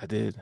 I did.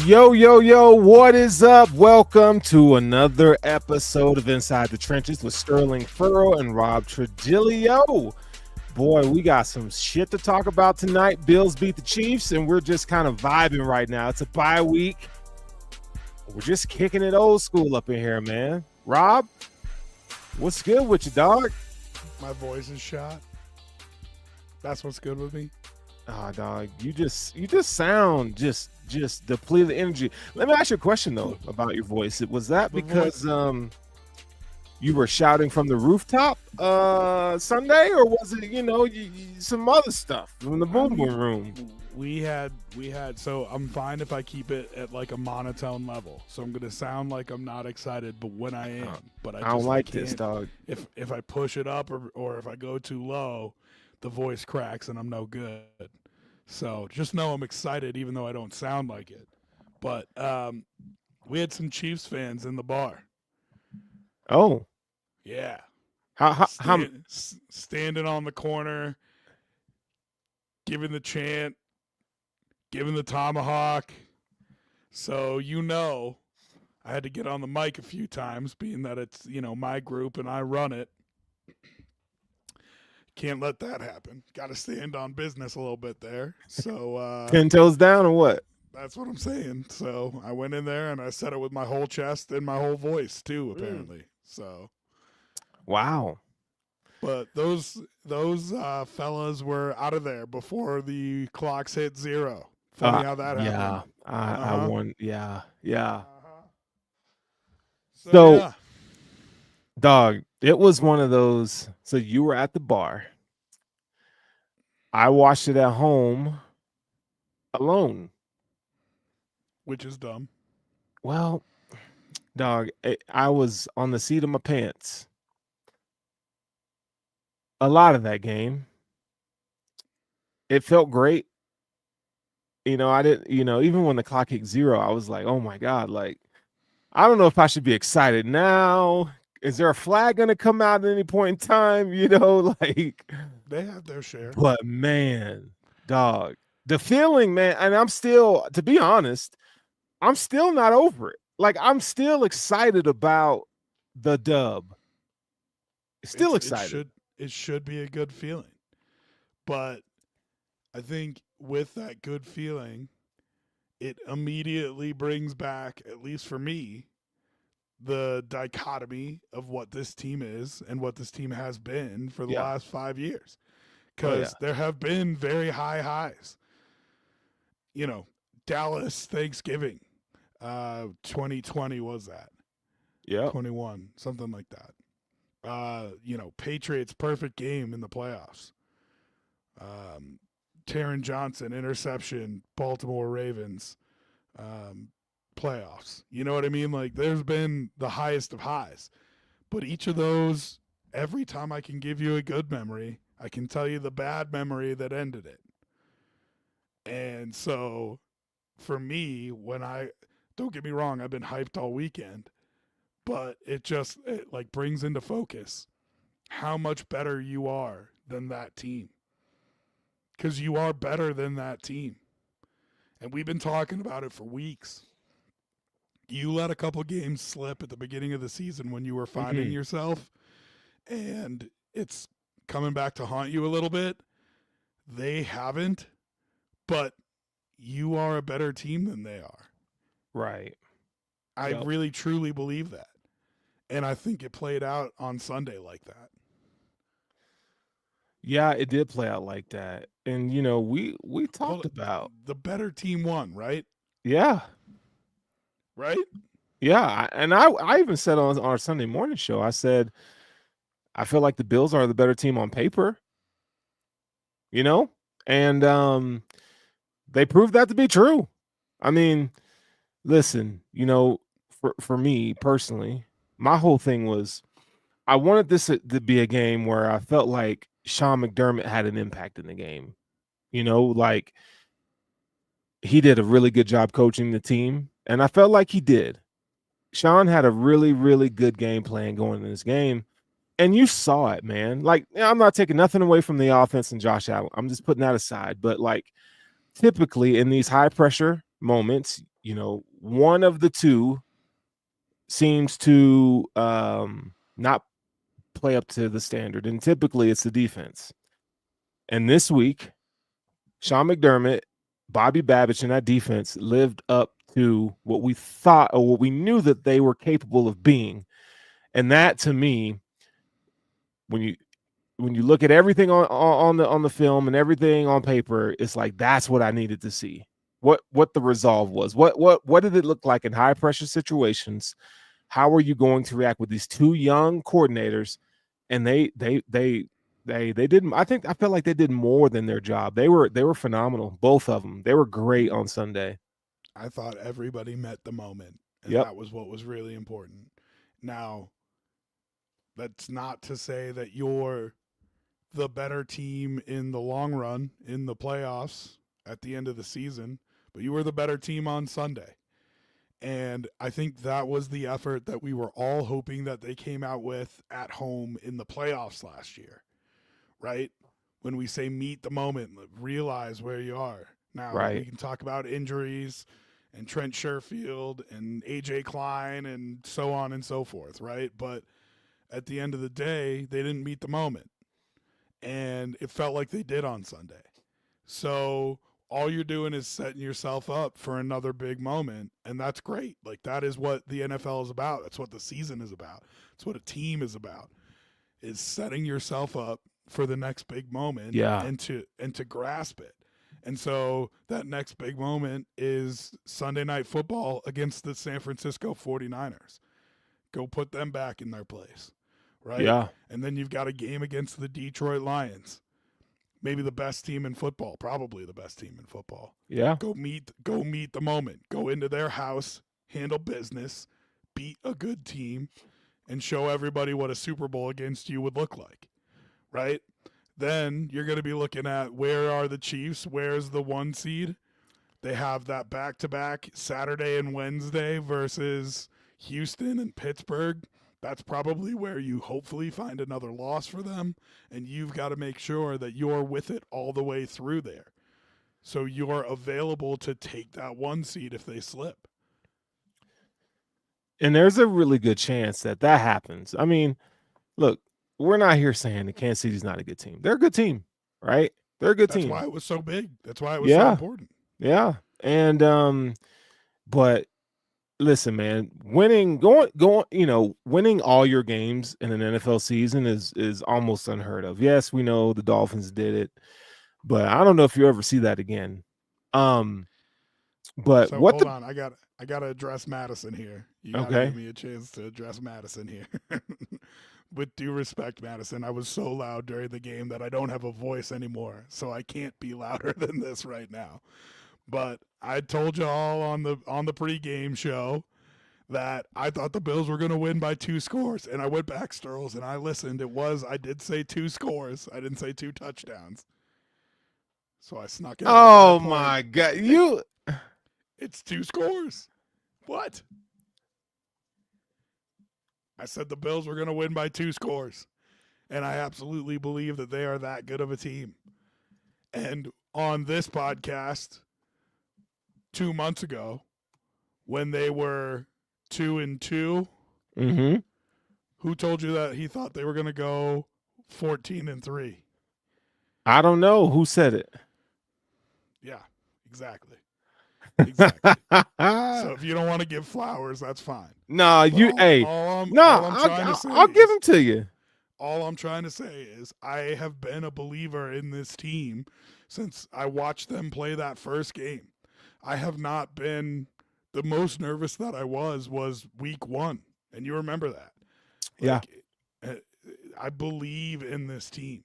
Yo, yo, yo, what is up? Welcome to another episode of Inside the Trenches with Sterling Furrow and Rob Trigilio. Boy, we got some shit to talk about tonight. Bills beat the Chiefs, and we're just kind of vibing right now. It's a bye week. We're just kicking it old school up in here, man. Rob, what's good with you, dog? My voice is shot. That's what's good with me. Oh, dog, you just sound just depleted of energy. Let me ask you a question though about your voice. Was that because you were shouting from the rooftop Sunday, or was it some other stuff from the boom boom room? We had so I'm fine if I keep it at like a monotone level. So I'm gonna sound like I'm not excited, but when I am, but I don't like this, dog. If I push it up or if I go too low, the voice cracks and I'm no good. So just know I'm excited even though I don't sound like it. But we had some Chiefs fans in the bar. Oh, yeah. How Standing on the corner, giving the chant, giving the tomahawk. So I had to get on the mic a few times, being that it's my group and I run it. Can't let that happen. Got to stand on business a little bit there. So 10 toes down or what? That's what I'm saying. So I went in there and I said it with my whole chest and my whole voice too, apparently. So wow. But those fellas were out of there before the clocks hit zero. Funny how that happened. Yeah, I won. Yeah. So yeah. Dog, it was one of those. So you were at the bar. I watched it at home alone. Which is dumb. Well, dog, I was on the seat of my pants a lot of that game. It felt great. I didn't, even when the clock hit zero, I was like, oh my God, like, I don't know if I should be excited now. Is there a flag going to come out at any point in time? Like they have their share. But man, dog, the feeling, man, and I'm still, to be honest, I'm still not over it. Like, I'm still excited about the dub. Still excited. It should be a good feeling. But I think with that good feeling, it immediately brings back, at least for me, the dichotomy of what this team is and what this team has been for the Yeah. last 5 years. Oh yeah. Because there have been very high highs. You know, Dallas Thanksgiving, 2020 was that Yep. 21, something like that. Patriots perfect game in the playoffs. Um, Taron Johnson interception, Baltimore Ravens, um, playoffs. You know what I mean? Like there's been the highest of highs, but each of those, every time I can give you a good memory, I can tell you the bad memory that ended it. And so for me, when I don't get me wrong, I've been hyped all weekend, but it like brings into focus how much better you are than that team. Because you are better than that team. And we've been talking about it for weeks. You let a couple games slip at the beginning of the season when you were finding Mm-hmm. yourself, and it's coming back to haunt you a little bit. They haven't, but you are a better team than they are. Right. I Yep. really truly believe that. And I think it played out on Sunday like that. Yeah, it did play out like that. And we talked Hold about. the better team won, right? Yeah. Right? Yeah, and I even said on our Sunday morning show, I said I feel like the Bills are the better team on paper, you know? And they proved that to be true. I mean, listen, for me personally, my whole thing was I wanted this to be a game where I felt like Sean McDermott had an impact in the game. Like he did a really good job coaching the team, and I felt like he did. Sean had a really, really good game plan going in this game, and you saw it, man. Like, I'm not taking nothing away from the offense and Josh Allen. I'm just putting that aside. But like, typically in these high pressure moments, one of the two seems to not play up to the standard, and typically it's the defense. And this week, Sean McDermott, Bobby Babich, and that defense lived up to what we thought or what we knew that they were capable of being. And that, to me, when you look at everything on the film and everything on paper, it's like that's what I needed to see. What the resolve was. What did it look like in high pressure situations? How are you going to react with these two young coordinators? And they didn't. I felt like they did more than their job. They were phenomenal, both of them. They were great on Sunday. I thought everybody met the moment, and Yep. that was what was really important. Now, that's not to say that you're the better team in the long run in the playoffs at the end of the season, but you were the better team on Sunday. And I think that was the effort that we were all hoping that they came out with at home in the playoffs last year, right? When we say meet the moment, realize where you are. Now, we Right. can talk about injuries and Trent Sherfield and AJ Klein and so on and so forth, right? But at the end of the day, they didn't meet the moment. And it felt like they did on Sunday. So all you're doing is setting yourself up for another big moment, and that's great. Like that is what the NFL is about. That's what the season is about. It's what a team is about. Is setting yourself up for the next big moment Yeah. and to grasp it. And so that next big moment is Sunday night football against the San Francisco 49ers. Go put them back in their place, right? Yeah. And then you've got a game against the Detroit Lions, maybe the best team in football, probably the best team in football. Yeah. Go meet the moment. Go into their house, handle business, beat a good team, and show everybody what a Super Bowl against you would look like, right? Then you're going to be looking at where are the Chiefs? Where's the 1 seed? They have that back to back Saturday and Wednesday versus Houston and Pittsburgh. That's probably where you hopefully find another loss for them. And you've got to make sure that you're with it all the way through there. So you're available to take that 1 seed if they slip. And there's a really good chance that happens. I mean, look, we're not here saying that Kansas City's not a good team. They're a good team, right? They're a good That's why team. it was so big. That's why it was so Yeah. important. Yeah. And but listen, man, winning all your games in an NFL season is almost unheard of. Yes, we know the Dolphins did it, but I don't know if you ever see that again. Um, but So what hold the on, I gotta address Madison here. You gotta give okay? me a chance to address Madison here. With due respect, Madison, I was so loud during the game that I don't have a voice anymore, so I can't be louder than this right now. But I told you all on the pregame show that I thought the Bills were going to win by 2 scores, and I went back, Sterls, and I listened. I did say 2 scores. I didn't say 2 touchdowns. So I snuck in with that Oh point. my god, you It's 2 scores. What? I said the Bills were going to win by 2 scores. And I absolutely believe that they are that good of a team. And on this podcast 2 months ago, when they were 2-2, mm-hmm. who told you that he thought they were going to go 14-3? I don't know who said it. Yeah, exactly. Exactly. So if you don't want to give flowers, that's fine. Nah, But you hey, no, all I'm trying to say I'll give is them to you. all I'm trying to say is I have been a believer in this team since I watched them play that first game. I have not been the most nervous that I was week 1, and you remember that. Yeah. Like I believe in this team.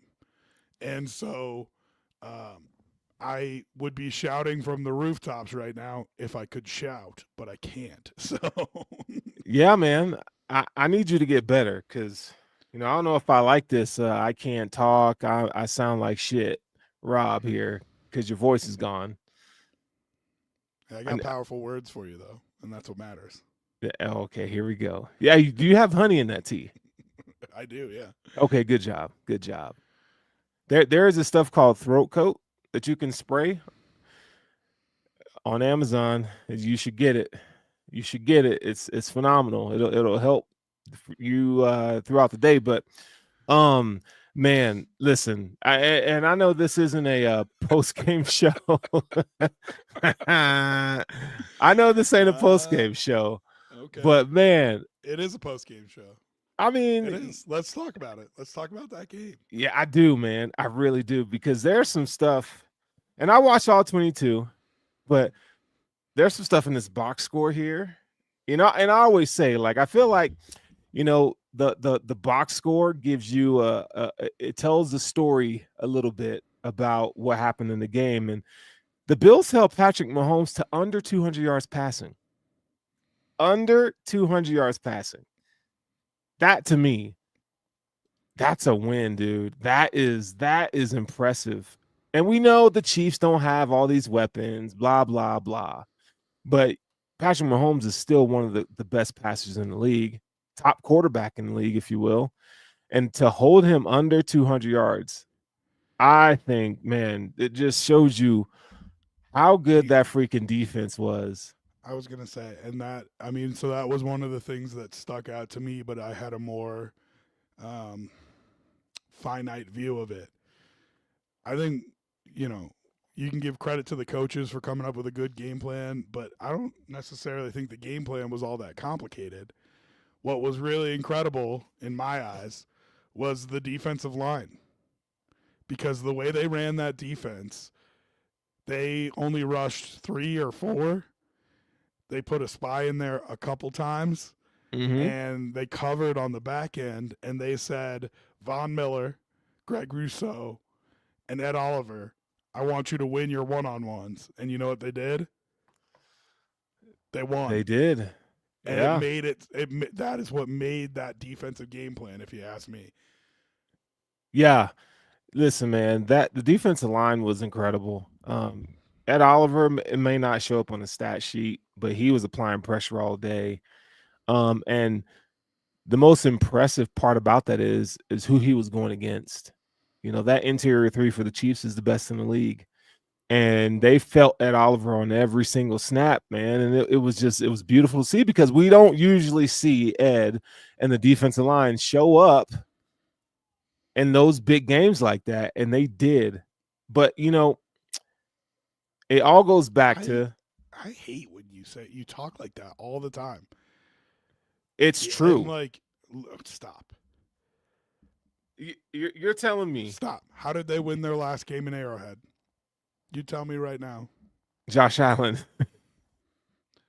And so I would be shouting from the rooftops right now if I could shout, but I can't. So Yeah, man. I need you to get better because I don't know if I like this. I can't talk. I sound like shit, Rob here, because your voice is gone. I I, got powerful words for you though, and that's what matters. okay, here we go. Yeah, do you have honey in that tea? I do, yeah. Okay, good job. Good job. There is a stuff called throat coat that you can spray on Amazon. You should get it. You should get it. It's phenomenal. It'll help you throughout the day. But um, man, listen, and I know this isn't a post game show. I know this ain't a post game show, Okay. but man, It is a post game show. I It mean, is. Let's talk about it. Let's talk about that game. yeah, I do, man. I really do because there's some stuff, and I watched all 22, but there's some stuff in this box score here. And I always say, like, I feel like, the box score gives you it tells the story a little bit about what happened in the game. And the Bills held Patrick Mahomes to under 200 yards passing. Under 200 yards passing. That to me, that's a win, dude. That is impressive. And we know the Chiefs don't have all these weapons, blah, blah, blah. But Patrick Mahomes is still one of the best passers in the league, top quarterback in the league, if you will. And to hold him under 200 yards, I think, man, it just shows you how good that freaking defense was. I was gonna say, and so that was one of the things that stuck out to me, but I had a more um, finite view of it. I think you know you can give credit to the coaches for coming up with a good game plan, but I don't necessarily think the game plan was all that complicated. What was really incredible in my eyes was the defensive line, because the way they ran that defense, they only rushed 3 or 4. They put a spy in there a couple times, Mm-hmm. and they covered on the back end, and they said, Von Miller, Greg Rousseau, and Ed Oliver, I want you to win your one-on-ones. And you know what they did? They They won. did. And it Yeah. made that is what made that defensive game plan, if you ask me. Yeah. Listen, man, that the defensive line was incredible. Ed Oliver it may not show up on the stat sheet, but he was applying pressure all day. And the most impressive part about that is who he was going against. That interior three for the Chiefs is the best in the league. And they felt Ed Oliver on every single snap, man. And it was beautiful to see because we don't usually see Ed and the defensive line show up in those big games like that. And they did. But it all goes back I to I hate when You talk like that all the time. It's And true. like, look, stop. You're telling me Stop. How did they win their last game in Arrowhead? You tell me right now. Josh Allen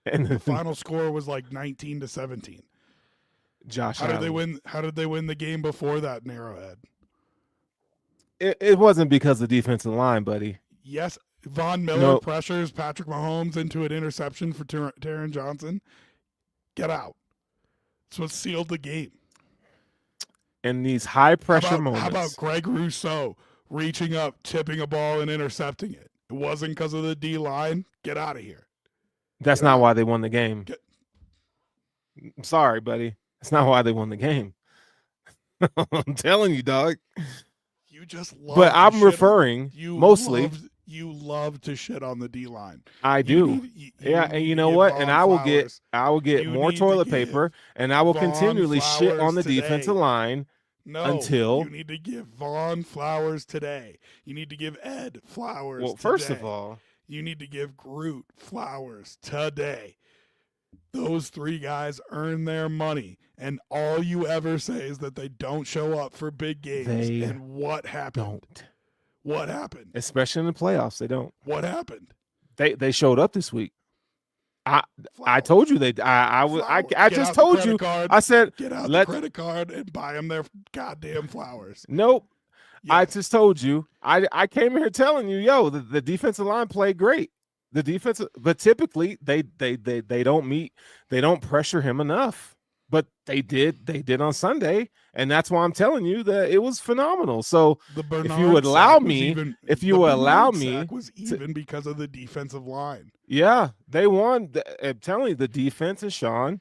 and The final score was like 19-17. Josh How did they Allen. win? How did they win the game before that in Arrowhead? It wasn't because of the defensive line, buddy. Yes, Von Miller No, pressures Patrick Mahomes into an interception for Taron Johnson. Get out. That's what sealed the game. in these high pressure How about moments. Greg Rousseau reaching up, tipping a ball, and intercepting it? It wasn't because of the D line. Get out of here. That's Get not out. why they won the game. I'm sorry, buddy. That's not why they won the game. I'm telling you, dog. You just love. But I'm referring mostly. You love to shit on the D line. I do. Yeah, and you know what? And I will get more toilet paper, and I will continually shit on the defensive line until. You need to give Vaughn flowers today. You need to give Ed flowers. Well, today. first of all, you need to give Groot flowers today. Those three guys earn their money, and all you ever say is that they don't show up for big games. And what happened? Don't. What happened? Especially in the playoffs, they don't. What happened? They showed up this week. I told you they. I just told you. I said get out the credit card and buy them their goddamn flowers. Nope. Yes. I just told you. I came here telling you, yo, the defensive line played great. The defensive, but typically they don't meet. They don't pressure him enough. But they did on Sunday, and that's why I'm telling you that it was phenomenal. So if you would allow me, was even because of the defensive line. Yeah, they won. I'm telling you, the defense and Sean,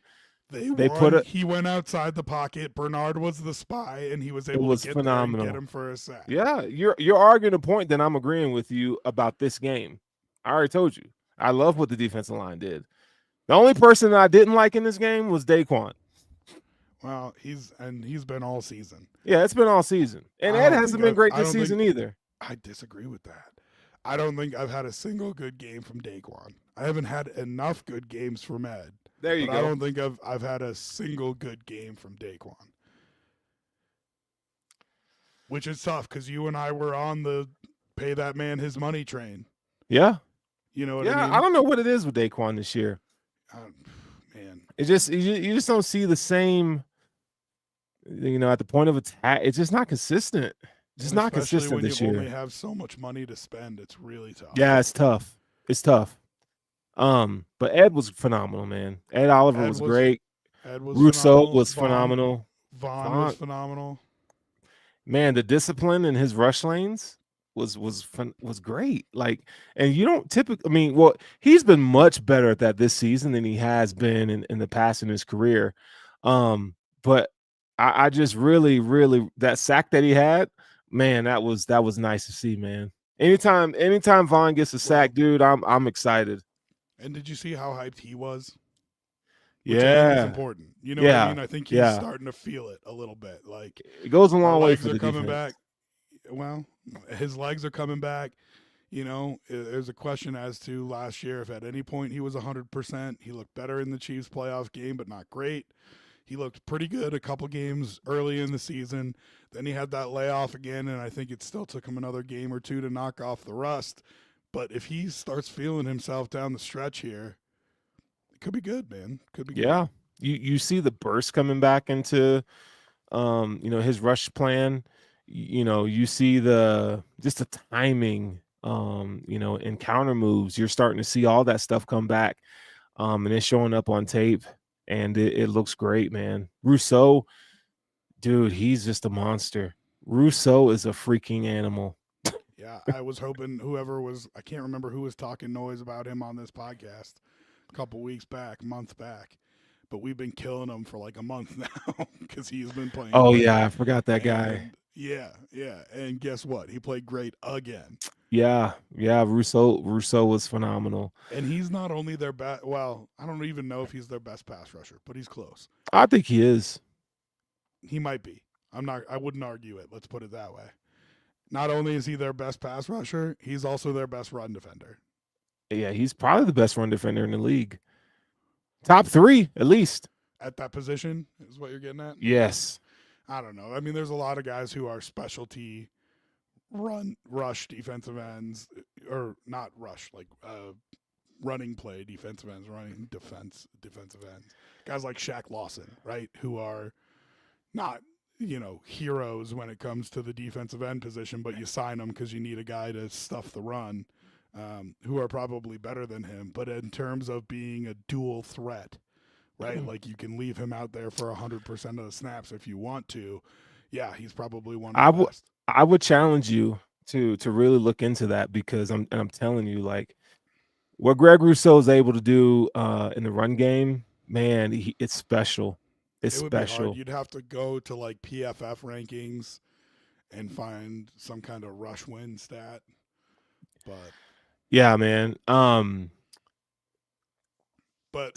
they won. He went outside the pocket. Bernard was the spy, and he was able to get phenomenal. There and get him for a sack. Yeah, you're arguing a point that I'm agreeing with you about this game. I already told you. I love what the defensive line did. The only person that I didn't like in this game was Daquan. Well, he's been all season. Yeah, it's been all season. And Ed hasn't been great this season either. I disagree with that. I don't think I've had a single good game from Daquan. I haven't had enough good games from Ed. There you go. I don't think I've had a single good game from Daquan. Which is tough because you and I were on the pay that man his money train. Yeah. You know what I mean? I don't know what it is with Daquan this year. Man. It just you just don't see the same, at the point of attack. It's just not consistent. Just not consistent this year. When you only have so much money to spend, it's really tough. Yeah, it's tough. It's tough. But Ed was phenomenal, man. Ed Oliver was great. Ed was Rousseau was phenomenal. Vaughn was phenomenal. Man, the discipline in his rush lanes was great. Like, and you don't typically. I mean, well, he's been much better at that this season than he has been in the past in his career. But I just really that sack that he had, man, that was nice to see, man. Anytime Vaughn gets a sack, dude, I'm excited. And did you see how hyped he was? Yeah, is important. You know what I mean? I think he's starting to feel it a little bit. Like it goes a long way for the coming defense. Back. Well, his legs are coming back. You know, there's a question as to last year if at any point he was 100%. He looked better in the Chiefs playoff game, but not great. He looked pretty good a couple games early in the season. Then he had that layoff again, and I think it still took him another game or two to knock off the rust. But if he starts feeling himself down the stretch here, it could be good, man. Could be good. Yeah. You see the burst coming back into his rush plan. You see the timing, in counter moves. You're starting to see all that stuff come back. And it's showing up on tape. And it looks great, man. Rousseau, dude, he's just a monster. Rousseau is a freaking animal. Yeah, I was hoping I can't remember who was talking noise about him on this podcast a couple months back. But we've been killing him for like a month now because he's been playing. Oh, yeah, I forgot that guy. Yeah. And guess what? He played great again. Yeah. Rousseau was phenomenal. And he's not only their best. Well, I don't even know if he's their best pass rusher, but he's close. I think he is. He might be. I wouldn't argue it. Let's put it that way. Not only is he their best pass rusher, he's also their best run defender. Yeah, he's probably the best run defender in the league. Top 3 at least. at that position is what you're getting at. Yes. I don't know. I mean, there's a lot of guys who are specialty rush defensive ends, or not rush, like running play defensive ends, running defensive ends. Guys like Shaq Lawson, right, who are not heroes when it comes to the defensive end position, but you sign them because you need a guy to stuff the run. Who are probably better than him, but in terms of being a dual threat, right? Like you can leave him out there for 100% of the snaps if you want to. Yeah, he's probably one of the best. I would challenge you to really look into that, because I'm telling you, like, what Greg Rousseau is able to do in the run game, man, it's special. It's It would be hard. special. You'd have to go to like PFF rankings and find some kind of rush win stat. But Yeah, man. So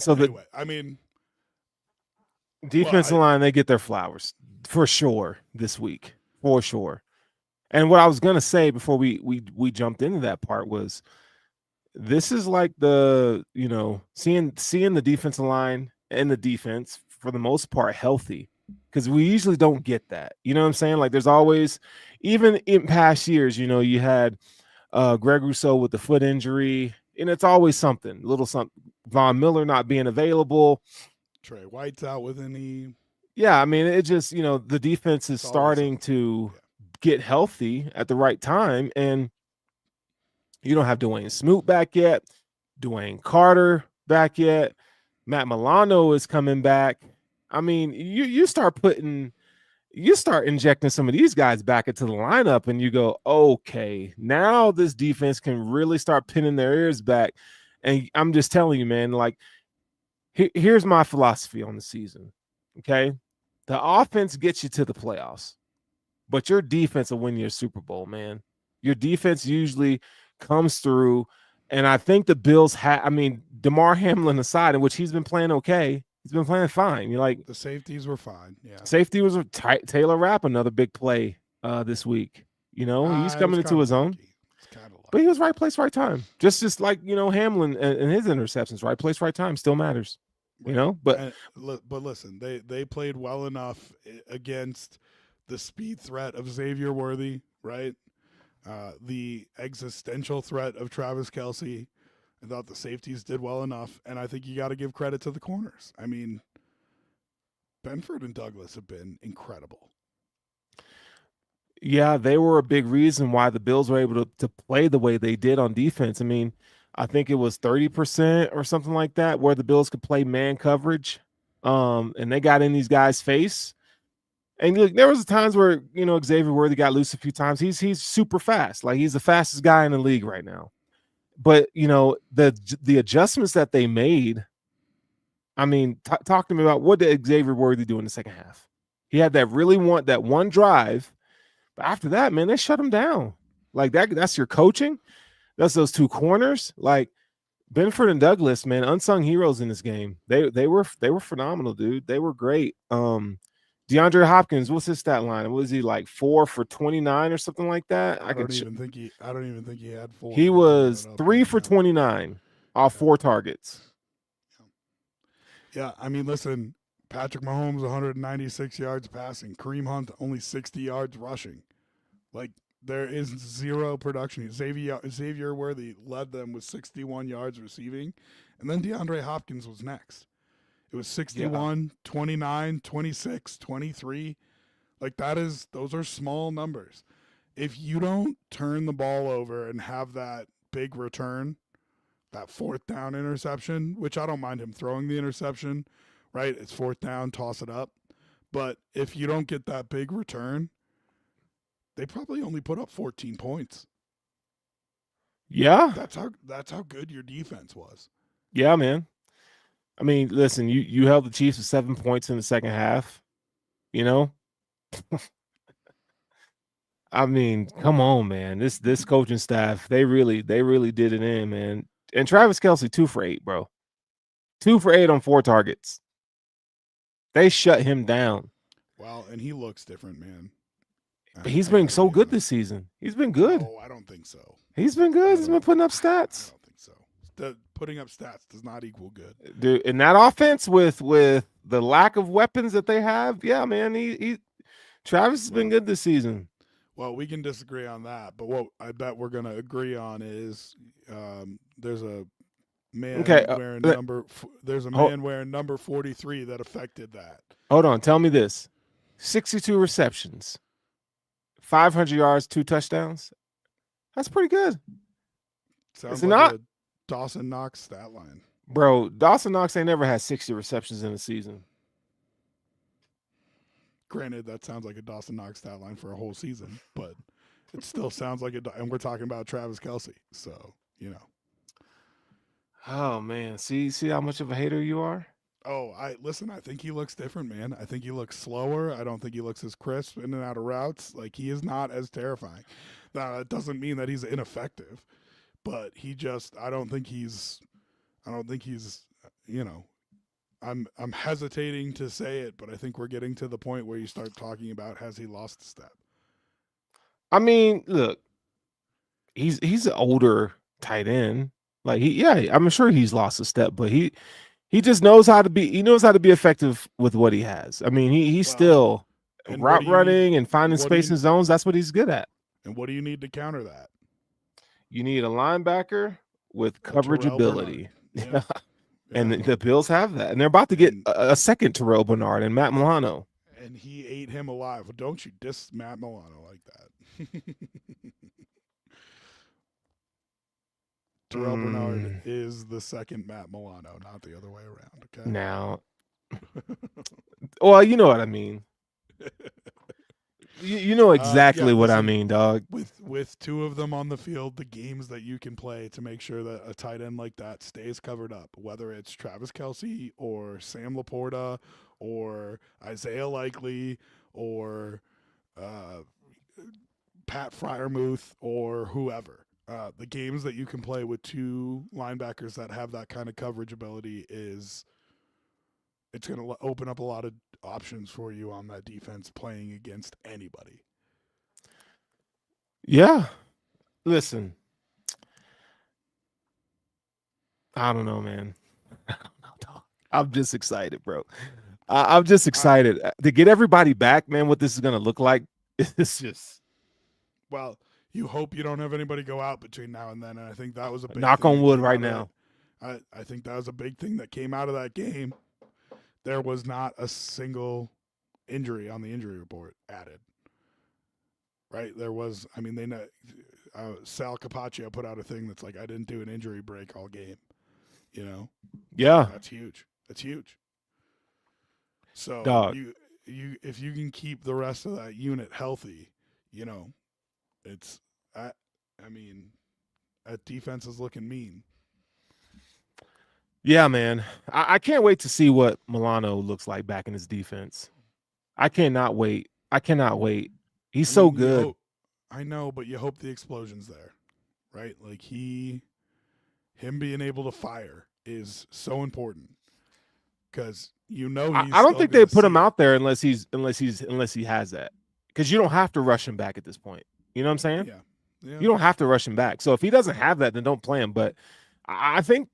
anyway, I mean, the defensive line, they get their flowers for sure this week, for sure. And what I was gonna say before we jumped into that part was, this is like the seeing the defensive line and the defense for the most part healthy, because we usually don't get that. You know what I'm saying? Like, there's always, even in past years, you had Greg Rousseau with the foot injury, and it's always something, little something. Von Miller not being available. Trey White's out with a knee. Yeah, I mean, it just, the defense is starting to get healthy at the right time, and you don't have Dwayne Smoot back yet, Dwayne Carter back yet, Matt Milano is coming back. I mean, you start injecting some of these guys back into the lineup, and you go, okay, now this defense can really start pinning their ears back. And I'm just telling you, man, like, here's my philosophy on the season. Okay. The offense gets you to the playoffs, but your defense will win you a Super Bowl, man. Your defense usually comes through. And I think the Bills DeMar Hamlin aside, in which he's been playing okay, he's been playing fine. You're like, the safeties were fine. Yeah. Safety was Taylor Rapp, another big play this week. He's coming into his own. But he was right place, right time. Just like, Hamlin and his interceptions, right place, right time still matters. Right. But listen, they played well enough against the speed threat of Xavier Worthy, right? The existential threat of Travis Kelce. I thought the safeties did well enough, and I think you got to give credit to the corners. I mean, Benford and Douglas have been incredible. Yeah, they were a big reason why the Bills were able to play the way they did on defense. I mean, I think it was 30% or something like that where the Bills could play man coverage, and they got in these guys' face. And look, there was times where Xavier Worthy got loose a few times. He's super fast, like he's the fastest guy in the league right now. But the adjustments that they made. I mean, talk to me about, what did Xavier Worthy do in the second half? He had that one drive. But after that, man, they shut him down. Like that's your coaching. That's those two corners. Like Benford and Douglas, man, unsung heroes in this game. They were phenomenal, dude. They were great. DeAndre Hopkins, what's his stat line? Was he like 4 for 29 or something like that? I don't even think he had 4. He was 3 for 29 off 4 targets. Yeah, I mean, listen, Patrick Mahomes 196 yards passing, Kareem Hunt only 60 yards rushing. Like, there is zero production. Xavier Worthy led them with 61 yards receiving, and then DeAndre Hopkins was next. It was 61, 29, 26, 23. Like, those are small numbers. If you don't turn the ball over and have that big return, that 4th down interception, which I don't mind him throwing the interception, right? It's 4th down, toss it up. But if you don't get that big return, they probably only put up 14 points. Yeah. That's how good your defense was. Yeah, man. I mean, listen, you held the Chiefs to 7 points in the second half. I mean, come on, man. This coaching staff, they really did it in, man. And Travis Kelce, 2 for 8, bro. 2 for 8 on 4 targets. They shut him down. Well, and he looks different, man. But he's been so good this season. He's been good. Oh, I don't think so. He's been good. He's been putting up stats. I don't think so. putting up stats does not equal good. Dude, in that offense with the lack of weapons that they have, yeah, man, he Travis has been Well, good this season. well, we can disagree on that, but what I bet we're going to agree on is there's a Okay, man wearing there's a hold, man wearing number 43 that affected that. hold on. Tell me this: 62 receptions, 500 yards, 2 touchdowns. That's pretty good. Is Sounds it like not, a Dawson Knox stat line. bro? Dawson Knox ain't never had 60 receptions in a season. Granted, that sounds like a Dawson Knox stat line for a whole season, but it still sounds like and we're talking about Travis Kelsey, so you know. Oh man, see how much of a hater you are. Oh, I listen. I think he looks different, man. I think he looks slower. I don't think he looks as crisp in and out of routes. Like he is not as terrifying. Now that doesn't mean that he's ineffective, but he just. I don't think he's. I don't think he's. You know, I'm hesitating to say it, but I think we're getting to the point where you start talking about has he lost a step? I mean, look, he's an older tight end. Like yeah, I'm sure he's lost a step, but he just knows how to be. He knows how to be effective with what he has. I mean, he's Well, still and what route do you need? running and finding What do space you in zones. That's what he's good at. and what do you need to counter that? You need a linebacker with coverage Terrell Bernard. ability. Yeah, And yeah. the Bills have that. And they're about to get And a second Terrell Bernard and Matt Milano. and he ate him alive. Well, don't you diss Matt Milano like that. Terrell Bernard is the second Matt Milano, not the other way around. Okay. Now, well, you know what I mean. You know Yeah. exactly what I Listen, mean, dog. with two of them on the field, the games that you can play to make sure that a tight end like that stays covered up, whether it's Travis Kelsey or Sam Laporta or Isaiah Likely or uh, Pat Fryermuth or whoever. The games that you can play with two linebackers that have that kind of coverage ability is it's going to open up a lot of options for you on that defense playing against anybody. Yeah. Listen, I don't know, man. I don't know, dog. I'm just excited, bro. I'm just excited to get everybody back, man. What this is gonna look like. It's just Well, you hope you don't have anybody go out between now and then, and I think that was a big knock thing on that wood came right out of now. I think that was a big thing that came out of that game. There was not a single injury on the injury report added. Right? There was. I mean, Sal Capaccio put out a thing that's like, I didn't do an injury break all game. You know, Yeah, that's huge. That's huge. So dog. you if you can keep the rest of that unit healthy, you know, it's I mean, that defense is looking mean. Yeah, man. I can't wait to see what Milano looks like back in his defense. I cannot wait. I cannot wait. He's so good. I know, but you hope the explosion's there, right? Like him being able to fire is so important because you know he's I don't still think going they to put see him it. out there unless he has that. Because you don't have to rush him back at this point. You know what I'm saying? Yeah, yeah. You don't have to rush him back. So if he doesn't have that, then don't play him. But I think,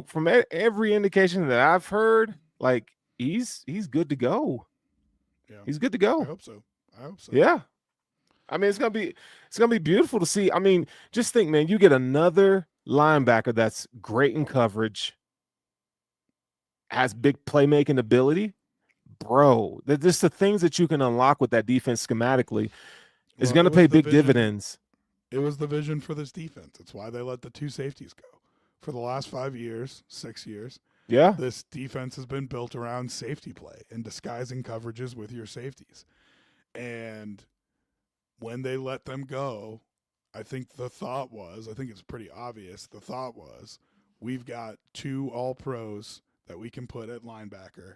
from every indication that I've heard, like he's good to go. Yeah. He's good to I go. hope so. I hope so. Yeah. I mean, it's gonna be beautiful to see. I mean, just think, man, you get another linebacker that's great in coverage, has big playmaking ability, bro. Just the things that you can unlock with that defense schematically is Well, going to pay big dividends. It was the vision for this defense. It's why they let the two safeties go. For the last 5 years, 6 years, Yeah. this defense has been built around safety play and disguising coverages with your safeties. And when they let them go, I think it's pretty obvious. The thought was, we've got two all pros that we can put at linebacker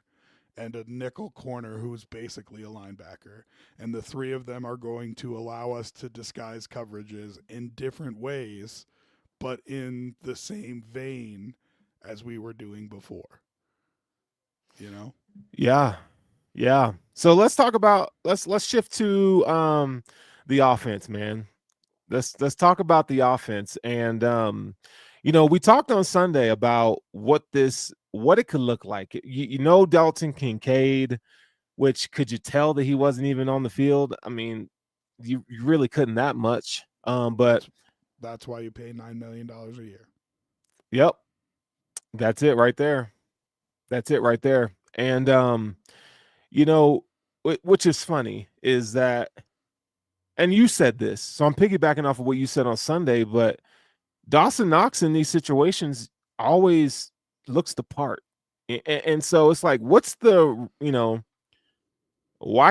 and a nickel corner who's basically a linebacker. And the three of them are going to allow us to disguise coverages in different ways, but in the same vein as we were doing before. You know? Yeah. Yeah. So let's talk about let's shift to the offense, man. Let's talk about the offense. And We talked on Sunday about what it could look like. Dalton Kincaid, which could you tell that he wasn't even on the field? I mean, you really couldn't that much. But That's why you pay $9 million a year. yep, that's it right there. That's it right there. And you know, which is funny is that, and you said this, so I'm piggybacking off of what you said on Sunday, but Dawson Knox in these situations always looks the part. And so it's like, why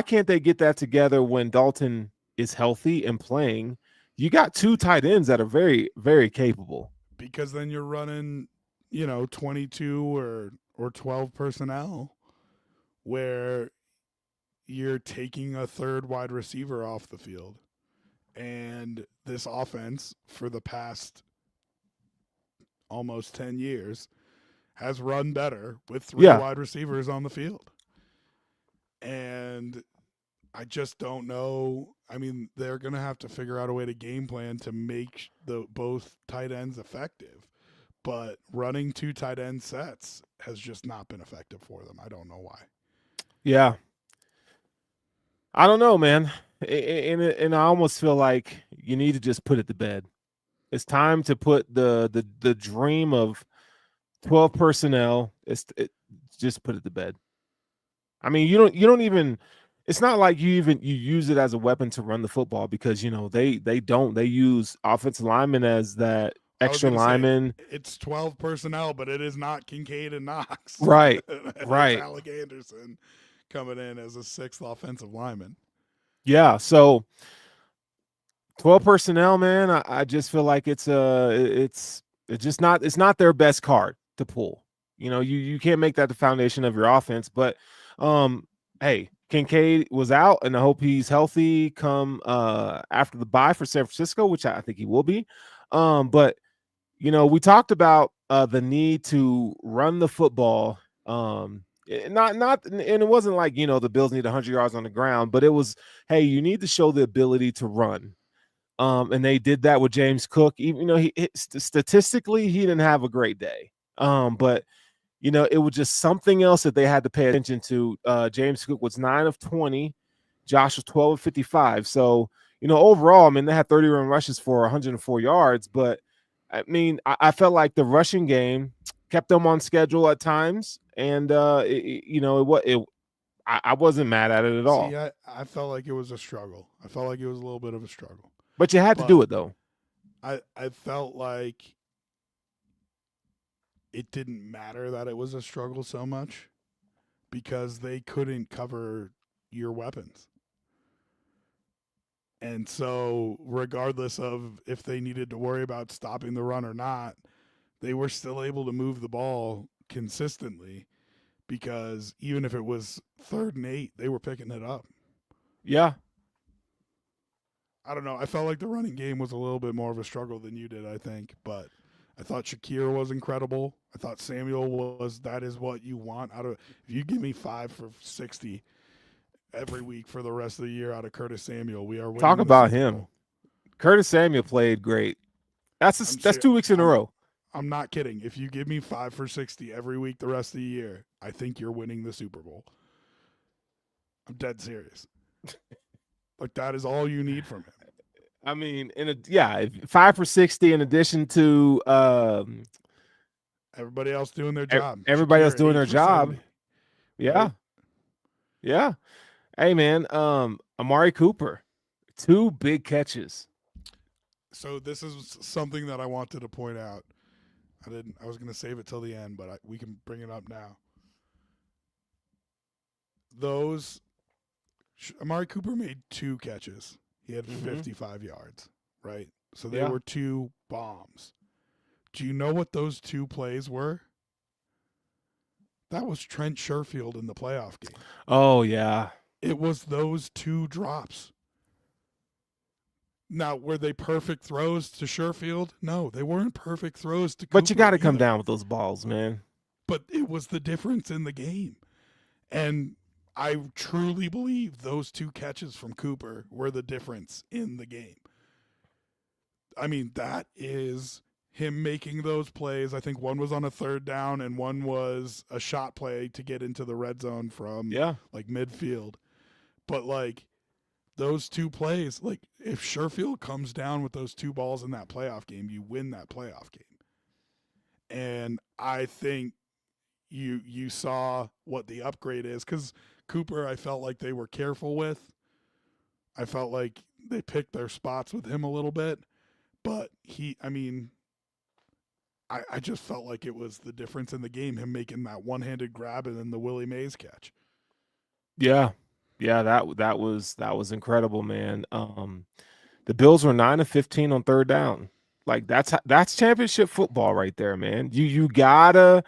can't they get that together when Dalton is healthy and playing? You got two tight ends that are very, very capable. Because then you're running, 22 or 12 personnel where you're taking a third wide receiver off the field. And this offense for the past almost 10 years has run better with three Yeah. wide receivers on the field. And I just don't know. I mean, they're going to have to figure out a way to game plan to make the both tight ends effective. But running two tight end sets has just not been effective for them. I don't know why. Yeah. I don't know, man. And I almost feel like you need to just put it to bed. It's time to put the dream of 12 personnel. Just put it to bed. I mean, you don't even. It's not like you use it as a weapon to run the football because they use offensive linemen as that I was extra going to say lineman. it's 12 personnel, but it is not Kincaid and Knox. Right, It's right, Alec Anderson coming in as a sixth offensive lineman. yeah. So 12 personnel, man. I just feel like it's not their best card to pull. You can't make that the foundation of your offense. But hey, Kincaid was out, and I hope he's healthy come after the bye for San Francisco, which I think he will be. But we talked about the need to run the football. Not and it wasn't like the Bills need 100 yards on the ground, but it was, hey, you need to show the ability to run. And they did that with James Cook. Even statistically, he didn't have a great day. But it was just something else that they had to pay attention to. James Cook was 9 of 20. Josh was 12 of 55. So, overall, I mean, they had 30 run rushes for 104 yards. But, I mean, I felt like the rushing game kept them on schedule at times. And, I wasn't mad at it at See, all. I felt like it was a struggle. I felt like it was a little bit of a struggle. But you had to But do it, though. I felt like it didn't matter that it was a struggle so much because they couldn't cover your weapons. And so, regardless of if they needed to worry about stopping the run or not, they were still able to move the ball consistently because even if it was 3rd and 8, they were picking it up. Yeah. I don't know. I felt like the running game was a little bit more of a struggle than you did, I think. But I thought Shakir was incredible. I thought Samuel was, that is what you want out of, if you give me 5 for 60 every week for the rest of the year out of Curtis Samuel, we are winning Talk the about Super him. Bowl. Curtis Samuel played great. That's 2 weeks in a row. I'm not kidding. If you give me 5 for 60 every week the rest of the year, I think you're winning the Super Bowl. I'm dead serious. Like, that is all you need from him. I mean, 5 for 60 in addition to everybody else doing their job. Everybody Shakir, else doing their job. 70, yeah. Right? Yeah. Hey man, Amari Cooper, 2 big catches. So this is something that I wanted to point out. I was going to save it till the end, but we can bring it up now. Amari Cooper made 2 catches. He had 55 yards, right? So they were 2 bombs. Do you know what those 2 plays were? That was Trent Sherfield in the playoff game. Oh, yeah. It was those 2 drops. Now, were they perfect throws to Sherfield? No, they weren't perfect throws to Cooper. But you got to come down with those balls, man. But it was the difference in the game. And I truly believe those 2 catches from Cooper were the difference in the game. I mean, that is him making those plays. I think one was on a third down and one was a shot play to get into the red zone from Yeah. like midfield. But like those two plays, like if Sherfield comes down with those two balls in that playoff game, you win that playoff game. And I think you saw what the upgrade is because Cooper, I felt like they were careful with. I felt like they picked their spots with him a little bit, but I mean, I just felt like it was the difference in the game, him making that one-handed grab and then the Willie Mays catch. Yeah. Yeah, that was incredible, man. The Bills were 9 of 15 on third down. Like that's championship football right there, man. You gotta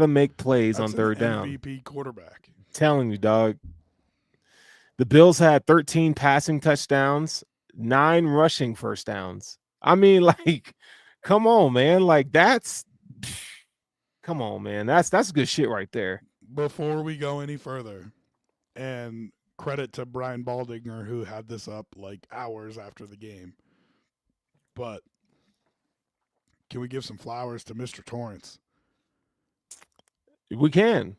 make plays on That's an third down. MVP quarterback. Telling you, dog. The Bills had 13 passing touchdowns, 9 rushing first downs. I mean, like, come on, man. Like come on, man. That's good shit right there. Before we go any further, and credit to Brian Baldinger who had this up like hours after the game, but can we give some flowers to Mr. Torrance? We can.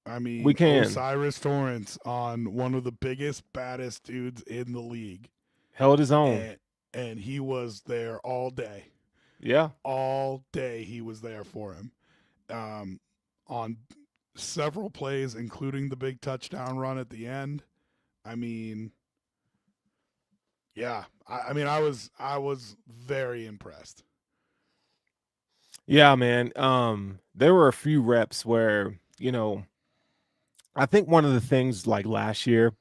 I We mean, can. Osiris Torrance on one of the biggest, baddest dudes in the league. Held his own. And he was there all day. Yeah. All day he was there for him. On several plays, including the big touchdown run at the end. I mean, yeah. I mean, I was very impressed. Yeah, man. There were a few reps where, I think one of the things like last year,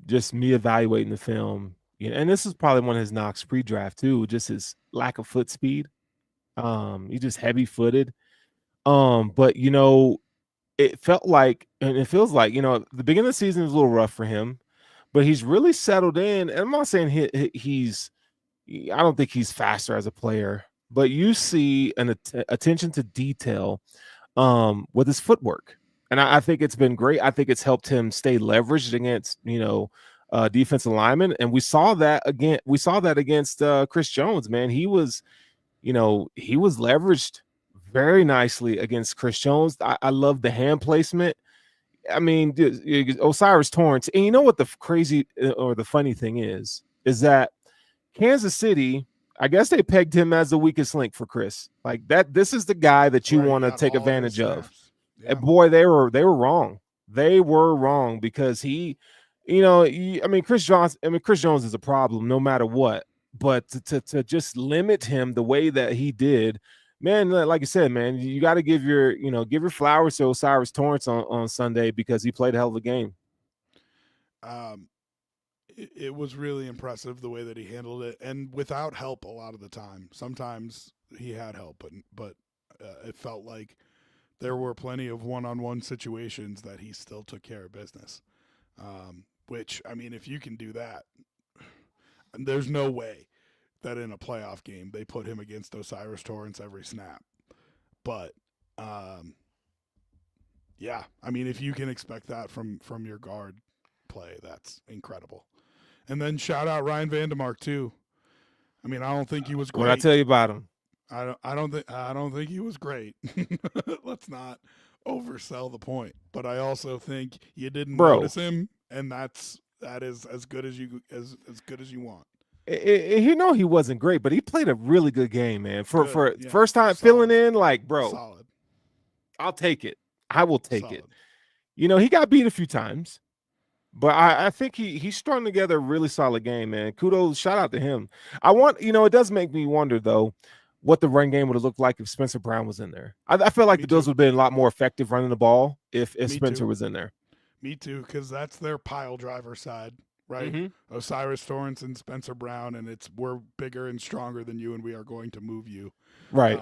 just me evaluating the film, and this is probably one of his knocks pre-draft too, just his lack of foot speed. He's just heavy footed. But it felt like, and it feels like, the beginning of the season was a little rough for him, but he's really settled in. And I'm not saying I don't think he's faster as a player, but you see an attention to detail with his footwork. And I think it's been great. I think it's helped him stay leveraged against, defensive linemen. And we saw that again. We saw that against Chris Jones, man. He was leveraged very nicely against Chris Jones. I love the hand placement. I mean, Osiris Torrance. And you know what the crazy or the funny thing is that Kansas City, I guess they pegged him as the weakest link for Chris. Like that, this is the guy that you want to take advantage of. Yeah. And boy, they were wrong. They were wrong because Chris Jones is a problem no matter what. But to just limit him the way that he did, man, like I said, man, you got to give your flowers to Osiris Torrance on Sunday because he played a hell of a game. It was really impressive the way that he handled it, and without help a lot of the time. Sometimes he had help, but it felt like there were plenty of one-on-one situations that he still took care of business. Which, I mean, if you can do that, there's no way that in a playoff game they put him against Osiris Torrance every snap. But, yeah, I mean, if you can expect that from your guard play, that's incredible. And then shout out Ryan Vandemark too. I mean, I don't think he was great. What I tell you about him? I don't think he was great. Let's not oversell the point. But I also think you didn't notice him, and that is as good as you want. He wasn't great, but he played a really good game, man. For first time filling in, like, bro, solid. I'll take it. I will take it. He got beat a few times. But I think he strung together a really solid game, man. Kudos, shout out to him. It does make me wonder, though, what the run game would have looked like if Spencer Brown was in there. I feel like the Bills would have been a lot more effective running the ball if Spencer was in there. Me too, because that's their pile driver side, right? Mm-hmm. Osiris Torrance and Spencer Brown, and we're bigger and stronger than you, and we are going to move you. Right.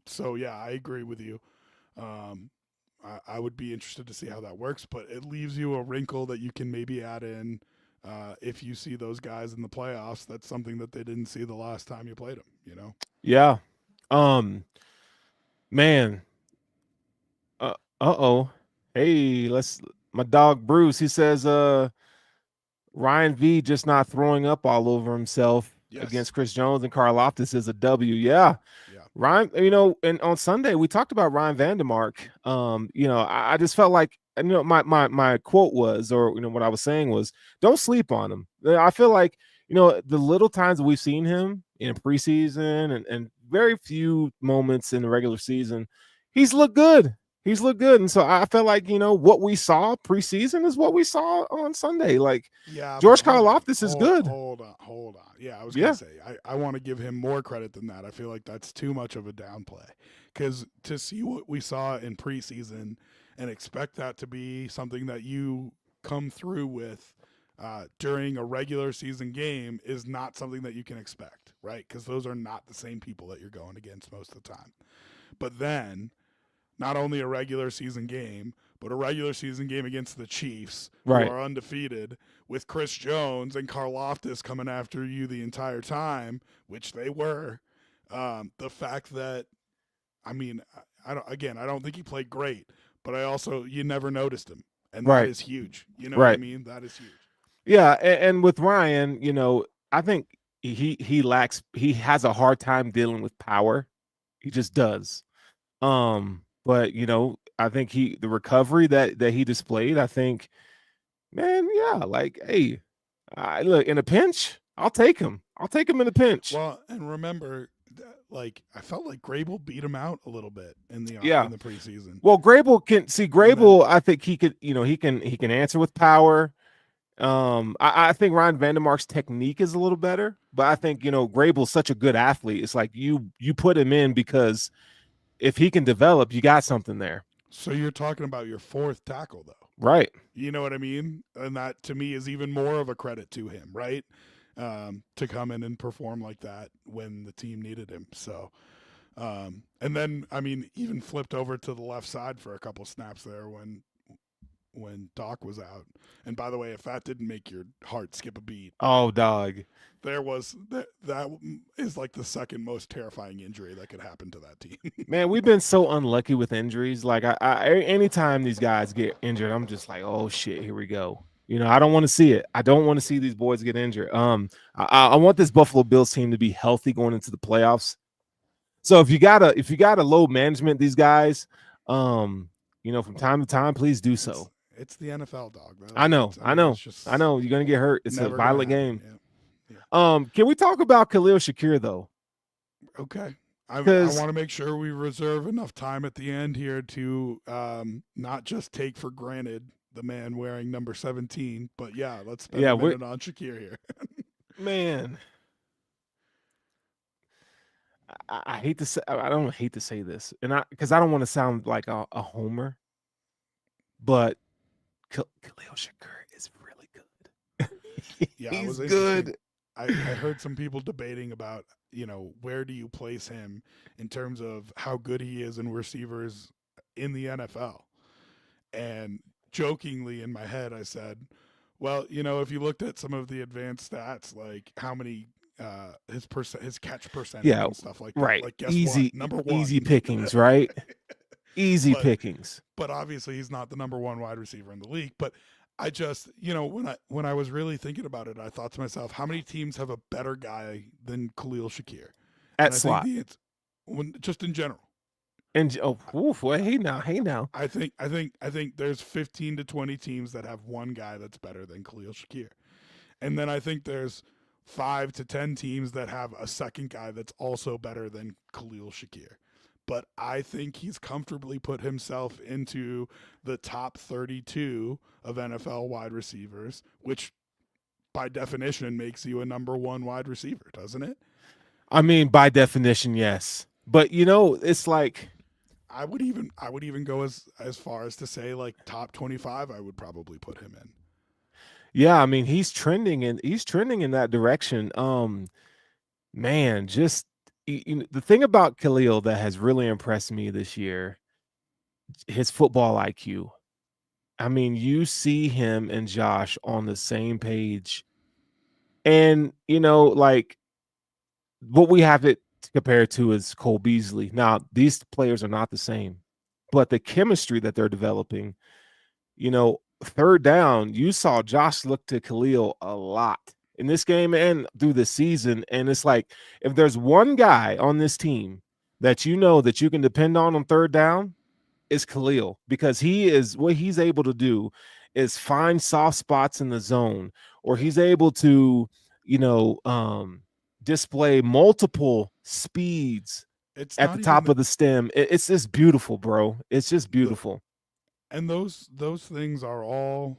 So, yeah, I agree with you. I would be interested to see how that works, but it leaves you a wrinkle that you can maybe add in if you see those guys in the playoffs. That's something that they didn't see the last time you played them, Yeah. Man. Uh-oh. Hey, my dog Bruce, he says Ryan V just not throwing up all over himself. Yes. against Chris Jones and Carl Loftus is a W. Yeah. Yeah. Ryan, and on Sunday we talked about Ryan Vandermark. I just felt like, my quote was, or what I was saying was, don't sleep on him. I feel like, the little times that we've seen him in preseason and very few moments in the regular season, he's looked good. He's looked good. And so I felt like, what we saw preseason is what we saw on Sunday. Like, Yeah, but George hold on. Karlaftis is good. Hold on. Yeah, I was going to Yeah. say, I want to give him more credit than that. I feel like that's too much of a downplay. Because to see what we saw in preseason and expect that to be something that you come through with during a regular season game is not something that you can expect, right? Because those are not the same people that you're going against most of the time. But then not only a regular season game, but a regular season game against the Chiefs, who Right. are undefeated, with Chris Jones and Karlaftis coming after you the entire time, which they were. The fact that, I mean, I don't think he played great, but you never noticed him, and that Right. is huge. You know what I Right. mean? That is huge. Yeah, and with Ryan, I think he has a hard time dealing with power. He just does. But I think the recovery that he displayed, I think, man, yeah, like, hey, I look in a pinch, I'll take him. I'll take him in a pinch. Well, and remember, like I felt like Grable beat him out a little bit Yeah. in the preseason, Well, Grable can see and then Grable. I think he could, he can answer with power. I think Ryan Vandermark's technique is a little better, but I think Grable's such a good athlete. It's like you put him in because if he can develop, you got something there. so you're talking about your fourth tackle though. Right. You know what I mean? And that to me is even more of a credit to him, right? To come in and perform like that when the team needed him. So, and then I mean, even flipped over to the left side for a couple snaps there when Doc was out. And by the way, if that didn't make your heart skip a beat, Oh, dog. that is like the second most terrifying injury that could happen to that team. Man, we've been so unlucky with injuries. Like, anytime these guys get injured, I'm just like, oh shit, here we go. I don't want to see it. I don't want to see these boys get injured. I want this Buffalo Bills team to be healthy going into the playoffs. So if you gotta load management these guys, from time to time, please do so. It's the NFL, dog. I know, I mean, it's just I know. You're gonna get hurt. It's a never gonna violent happen. game. Yeah. Can we talk about Khalil Shakir though? Okay. I Because want to make sure we reserve enough time at the end here to not just take for granted the man wearing number 17, but yeah, let's spend a minute on Shakir here. man, I hate to say, I don't hate to say this, and because I don't want to sound like a homer, but Khalil Shakir is really good. Yeah, it He's was good. I heard some people debating about, where do you place him in terms of how good he is in receivers in the NFL. And jokingly in my head, I said, well, if you looked at some of the advanced stats, like how many his catch percentage Yeah, and stuff like that, right. like guess Easy, what? Number one. easy pickings, right? Easy but pickings. but obviously he's not the number one wide receiver in the league. But I just, when I was really thinking about it, I thought to myself, how many teams have a better guy than Khalil Shakir? At And I think slot. just in general. And well, hey now. I think there's 15 to 20 teams that have one guy that's better than Khalil Shakir. And then I think there's 5 to 10 teams that have a second guy that's also better than Khalil Shakir. But I think he's comfortably put himself into the top 32 of NFL wide receivers, which by definition makes you a number one wide receiver, doesn't it? I mean, by definition, yes. But it's like I would even go as far as to say like top 25 I would probably put him in. yeah, I mean, he's trending in that direction. Man, just the thing about Khalil that has really impressed me this year, his football IQ. I mean, you see him and Josh on the same page. And like, what we have it to compare to is Cole Beasley. Now, these players are not the same, but the chemistry that they're developing, third down, you saw Josh look to Khalil a lot. in this game and through the season. And it's like, if there's one guy on this team that you know that you can depend on third down, it's Khalil, because he is what he's able to do is find soft spots in the zone, or he's able to, you know, display multiple speeds It's at the not even top of the stem. It's just beautiful, bro. It's just the beautiful. and those things are all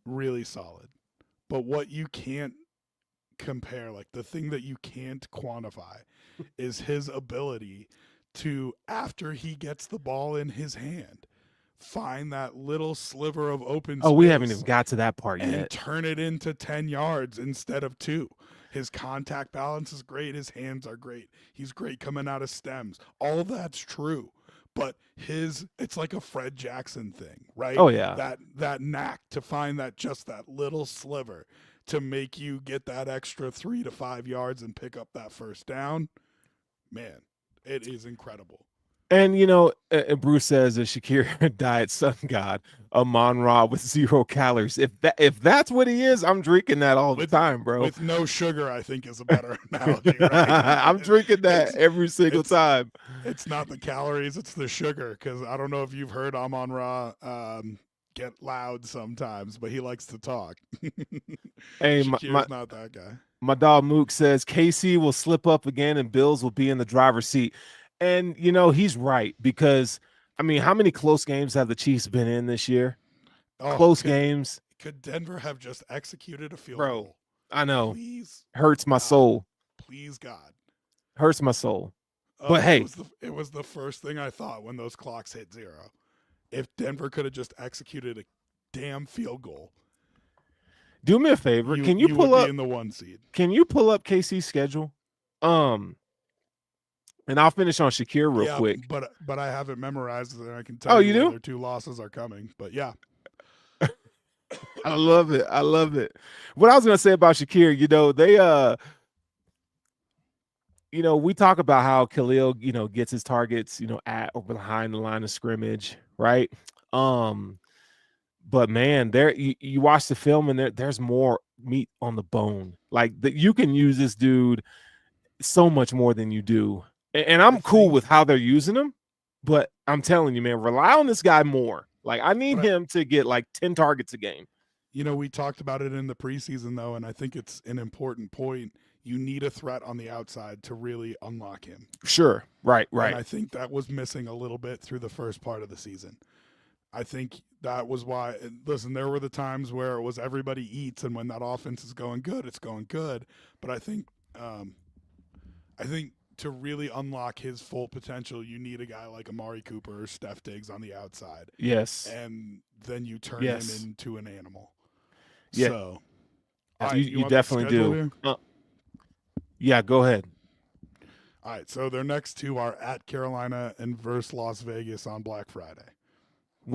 really solid. But what you can't compare, like the thing that you can't quantify, is his ability to, after he gets the ball in his hand, find that little sliver of open Oh, we haven't even space got to that part and yet. turn it into 10 yards instead of 2. His contact balance is great. His hands are great. He's great coming out of stems. All that's true. But it's like a Fred Jackson thing, right? Oh yeah. That knack to find that, just that little sliver to make you get that extra 3 to 5 yards and pick up that first down. Man, it is incredible. And Bruce says a Shakir diet sun god, a Monra with 0 calories. If that's what he is, I'm drinking that all the With time, bro. with no sugar, I think is a better analogy, right? I'm drinking that it's every single it's time. it's not the calories, it's the sugar. Because I don't know if you've heard Amon Ra get loud sometimes, but he likes to talk. Hey, Shakir's not that guy. my dog Mook says KC will slip up again and Bills will be in the driver's seat. And he's right, because I mean, how many close games have the Chiefs been in this year? Oh, Close games, could Denver have just executed a field bro. goal? I know. Please, Hurts my God. soul. Please, God. Hurts my soul. Oh, But hey, it was the first thing I thought when those clocks hit 0. If Denver could have just executed a damn field goal, do me a favor. Can you you would pull be up in the 1 seed. Can you pull up KC's schedule? And I'll finish on Shakir real Yeah, quick. but I have it memorized, and I can Oh, tell you you where do? their 2 losses are coming. But yeah, I love it. I love it. What I was gonna say about Shakir, they we talk about how Khalil, gets his targets, at or behind the line of scrimmage, right? Um, but man, you watch the film and there's more meat on the bone. Like that, you can use this dude so much more than you do. And I I'm cool think. with how they're using him, but I'm telling you, man, rely on this guy more. Like I need But him to get like 10 targets a game. we talked about it in the preseason though, and I think it's an important point. You need a threat on the outside to really unlock him. Sure. Right, And right. I think that was missing a little bit through the first part of the season. I think that was why. Listen, there were the times where it was everybody eats, and when that offense is going good, it's going good. But I think to really unlock his full potential, you need a guy like Amari Cooper or Steph Diggs on the outside, Yes. and then you turn him Yes. into an animal. Yeah. So, You, all right, you want the definitely schedule do. here? Yeah, go ahead. All right, so their next 2 are at Carolina and versus Las Vegas on Black Friday.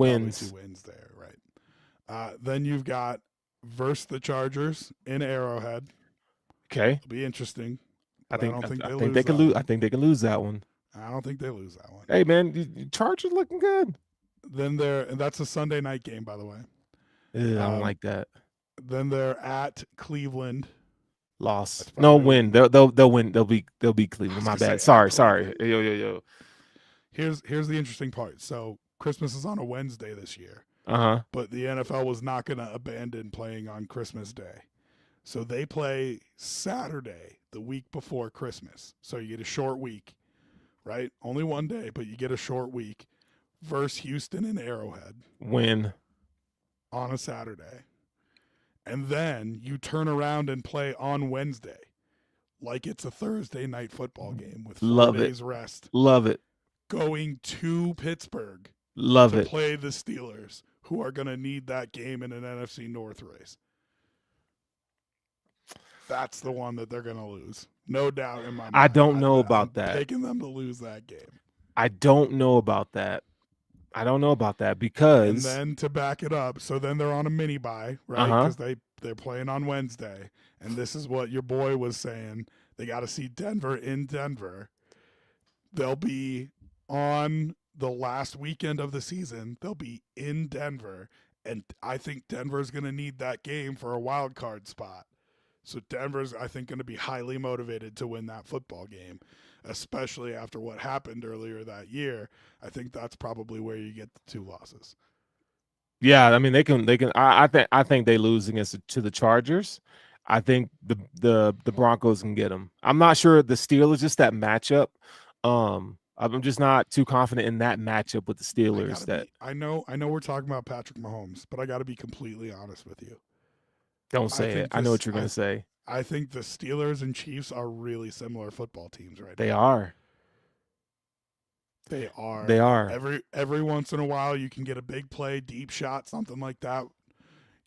Probably 2 Wins. wins there, right? Then you've got versus the Chargers in Arrowhead. Okay. It'll be interesting, I but I think don't think I they think lose they can that lose. I one. think they can lose that one. I don't think they lose that one. Hey man, Chargers looking good. And that's a Sunday night game, by the way. Ugh, I don't Um, like that. then they're at Cleveland. Loss. That's No probably a win. win. They'll win. They'll be I Cleveland. was My gonna say bad. at Sorry. Cleveland. Yo. Here's the interesting part. So Christmas is on a Wednesday this year, Uh-huh. but the NFL was not going to abandon playing on Christmas Day. So they play Saturday, the week before Christmas. So you get a short week, right? Only 1 day, but you get a short week versus Houston and Arrowhead Win. on a Saturday. And then you turn around and play on Wednesday like it's a Thursday night football game with 4 Love it. days rest, Love it. going to Pittsburgh Love to it. play the Steelers, who are going to need that game in an NFC North race. That's the one that they're going to lose. No doubt in my mind. I don't know about I'm that. picking them to lose that game. I don't know about that. And Because then to back it up, so then they're on a mini bye, right? uh-huh. Because they're playing on Wednesday. And this is what your boy was saying. They got to see Denver in Denver. They'll be on the last weekend of the season. They'll be in Denver. And I think Denver's going to need that game for a wild card spot. So Denver's, I think, going to be highly motivated to win that football game, especially after what happened earlier that year. I think that's probably where you get the 2 losses. Yeah, I mean they can. I think they lose against to the Chargers. I think the Broncos can get them. I'm not sure the Steelers, just that matchup. I'm just not too confident in that matchup with the I Steelers. gotta That be. I know we're talking about Patrick Mahomes, but I gotta be completely honest with you. don't I say it. think I know this. what you're I gonna say. I think the Steelers and Chiefs are really similar football teams right They now. are. They They are. are. Every once in a while, you can get a big play, deep shot, something like that.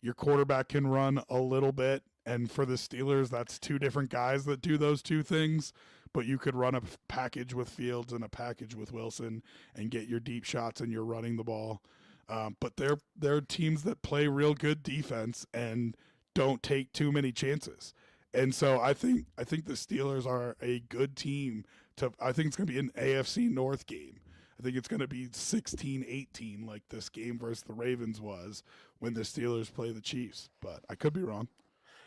Your quarterback can run a little bit, and for the Steelers, that's two different guys that do those two things. But you could run a package with Fields and a package with Wilson and get your deep shots, and you're running the ball. But they're teams that play real good defense and don't take too many chances. And so I think the Steelers are a good team to. I think it's going to be an AFC North game. I think it's going to be 16-18 like this game versus the Ravens was when the Steelers play the Chiefs. But I could be wrong.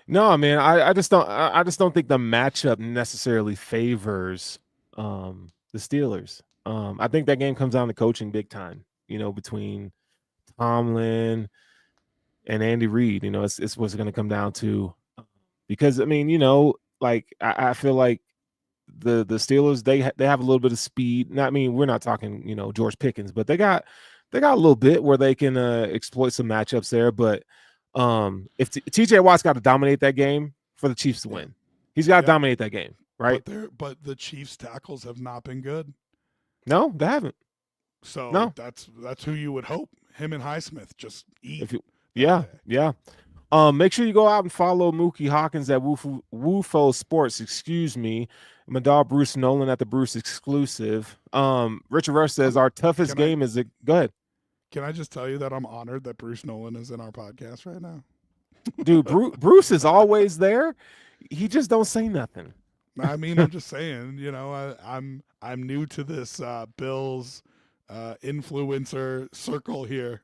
No, I mean, I just don't think the matchup necessarily favors the Steelers. I think that game comes down to coaching big time, between Tomlin and Andy Reid. It's what's going to come down to, because I mean, like I feel like the Steelers, they have a little bit of speed. Not, I mean, we're not talking George Pickens, but they got a little bit where they can exploit some matchups there. But if TJ Watt's got to dominate that game for the Chiefs to Yeah. win, he's got to Yep. dominate that game, right? But the Chiefs tackles have not been good. No, they haven't. So No, that's who you would hope. Him and Highsmith just eat if you, that yeah, day. yeah. Make sure you go out and follow Mookie Hawkins at Wufo Sports. Excuse me, my dog Bruce Nolan at the Bruce Exclusive. Richard Rush says I'm our toughest can I game is it. Go ahead, can I just tell you that I'm honored that Bruce Nolan is in our podcast right now? dude. Bruce is always there. He just don't say nothing. I mean, I'm just saying, I'm new to this Bills influencer circle here.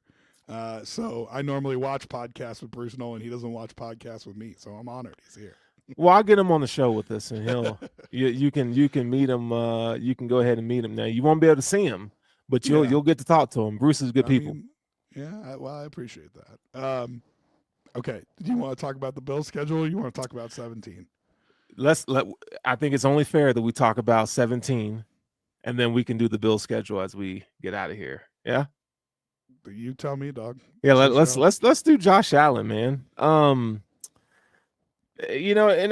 So I normally watch podcasts with Bruce Nolan. He doesn't watch podcasts with me, so I'm honored he's here. Well, I'll get him on the show with us, and you can meet him. You can go ahead and meet him. Now you won't be able to see him, but you'll Yeah, you'll get to talk to him. Bruce is good I people. mean, yeah. Well, I appreciate that. Okay. Do you want to talk about the Bills schedule? Or you want to talk about 17? Let's let. I think it's only fair that we talk about 17, and then we can do the bill schedule as we get out of here. Yeah, You tell me, dog. yeah. It's Let, your let's show. let's let's do Josh Allen, man. And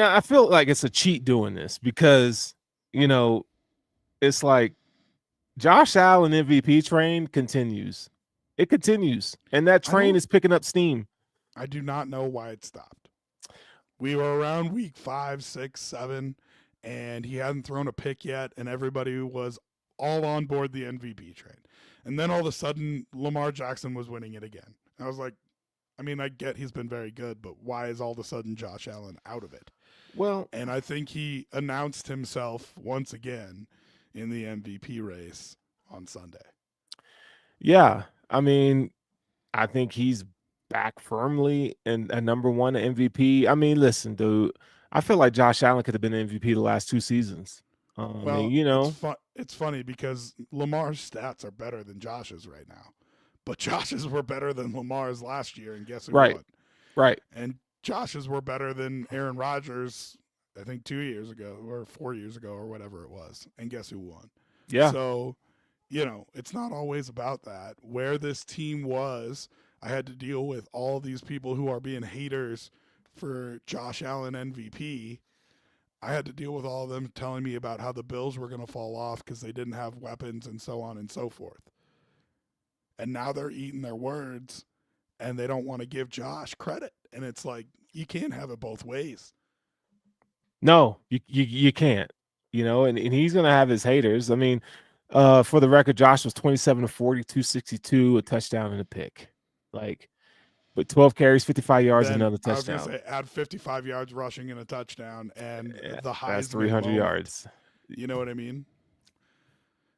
I feel like it's a cheat doing this because you know it's like Josh Allen MVP train continues. It continues, and that I train don't. is picking up steam. I do not know why it stopped. We were around week 5, 6, 7, and he hadn't thrown a pick yet, and everybody was all on board the MVP train. And then all of a sudden, Lamar Jackson was winning it again. I was like, I mean, I get he's been very good, but why is all of a sudden Josh Allen out of it? Well, And I think he announced himself once again in the MVP race on Sunday. yeah. I mean, I think he's back firmly in a number one MVP. I mean, listen, dude, I feel like Josh Allen could have been MVP the last 2 seasons. I mean, Well, it's fun. It's funny because Lamar's stats are better than Josh's right now, but Josh's were better than Lamar's last year, and guess who right, won? right. And Josh's were better than Aaron Rodgers, I think 2 years ago or 4 years ago or whatever it was, and guess who won? Yeah. So, it's not always about that. Where this team was, I had to deal with all these people who are being haters for Josh Allen MVP. I had to deal with all of them telling me about how the Bills were going to fall off because they didn't have weapons and so on and so forth. And now they're eating their words and they don't want to give Josh credit. And it's like, you can't have it both ways. No, you can't. And he's gonna have his haters. I mean, for the record, Josh was 27 to 40, 262, a touchdown and a pick. Like, but 12 carries, 55 yards, Then another I was going to touchdown. say, add 55 yards rushing and a touchdown and Yeah, the that's Heisman 300 moment. yards. You know what I mean?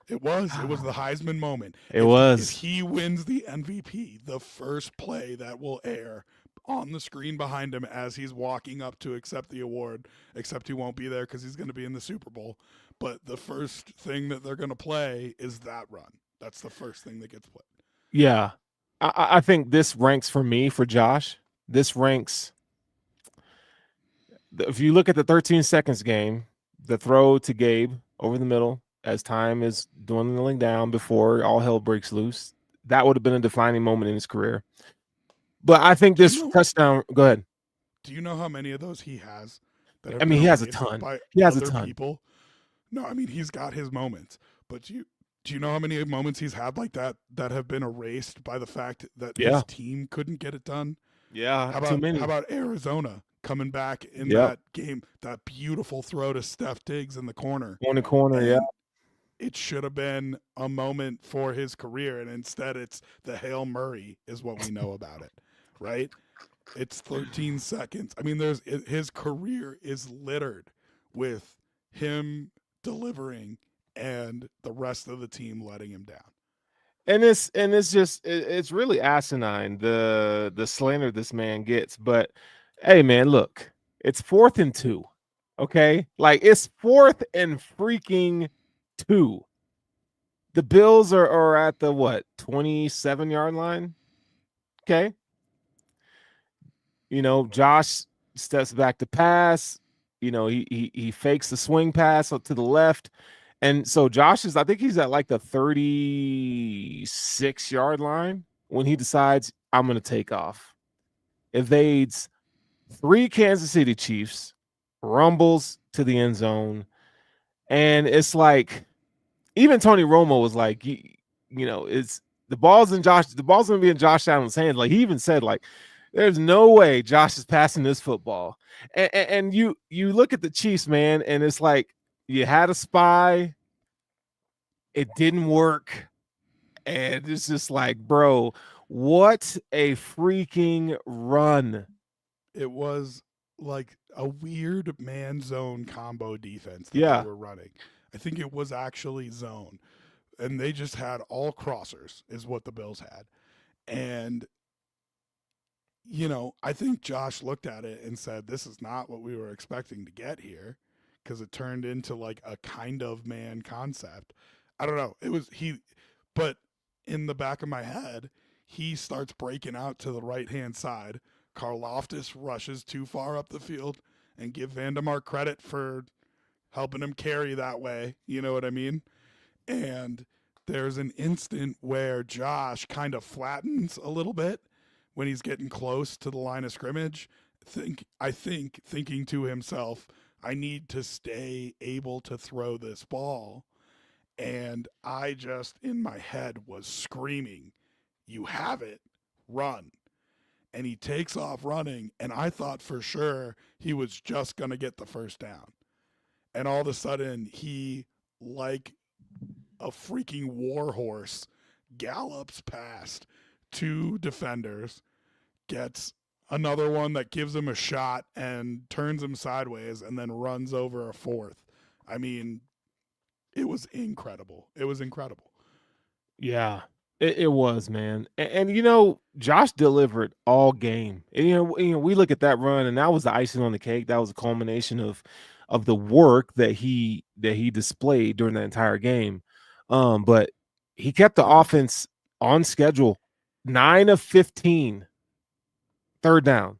It was the Heisman moment. It If was. he wins the MVP, the first play that will air on the screen behind him as he's walking up to accept the award, except he won't be there because he's going to be in the Super Bowl. But the first thing that they're going to play is that run. That's the first thing that gets played. Yeah. I think this ranks for me, for Josh. This ranks, if you look at the 13 seconds game, the throw to Gabe over the middle as time is dwindling down before all hell breaks loose, that would have been a defining moment in his career. But I think this touchdown, go ahead. Do you know how many of those he has that have I mean, been he has a erased ton. by He has a other ton. people? No, I mean he's got his moments, but do you know how many moments he's had like that that have been erased by the fact that Yeah. his team couldn't get it done? Yeah, How too many. about Arizona coming back in Yep. that game, that beautiful throw to Steph Diggs in the corner? On the corner, And yeah. it should have been a moment for his career, and instead it's the Hail Murray is what we know about it, right? It's 13 seconds. I mean, his career is littered with him delivering and the rest of the team letting him down. And it's just it's really asinine, the slander this man gets. But hey, man, look, it's 4th and 2. Okay, like it's 4th and freaking 2. The Bills are at the what 27-yard line. Okay, Josh steps back to pass. He fakes the swing pass up to the left. And so Josh I think he's at like the 36-yard line when he decides, I'm going to take off. Evades 3 Kansas City Chiefs, rumbles to the end zone. And it's like, even Tony Romo was like, it's the ball's going to be in Josh Allen's hands. Like, he even said, like, there's no way Josh is passing this football. And you look at the Chiefs, man, and it's like, you had a spy, it didn't work, and it's just like, bro, what a freaking run. It was like a weird man zone combo defense that Yeah. they were running. I think it was actually zone, and they just had all crossers is what the Bills had. And I think Josh looked at it and said, this is not what we were expecting to get here, because it turned into like a kind of man concept. I don't know. But in the back of my head, he starts breaking out to the right-hand side. Karlaftis rushes too far up the field, and give Vandermark credit for helping him carry that way. You know what I mean? And there's an instant where Josh kind of flattens a little bit when he's getting close to the line of scrimmage. Thinking to himself, I need to stay able to throw this ball. And I just, in my head, was screaming, you have it, run. And he takes off running, and I thought for sure he was just going to get the first down. And all of a sudden, he, like a freaking warhorse, gallops past 2 defenders, gets another one that gives him a shot and turns him sideways, and then runs over a 4th. I mean, it was incredible. It was incredible. Yeah, it was, man. Josh delivered all game. And, we look at that run, and that was the icing on the cake. That was a culmination of the work that he displayed during the entire game. But he kept the offense on schedule. 9 of 15 third down.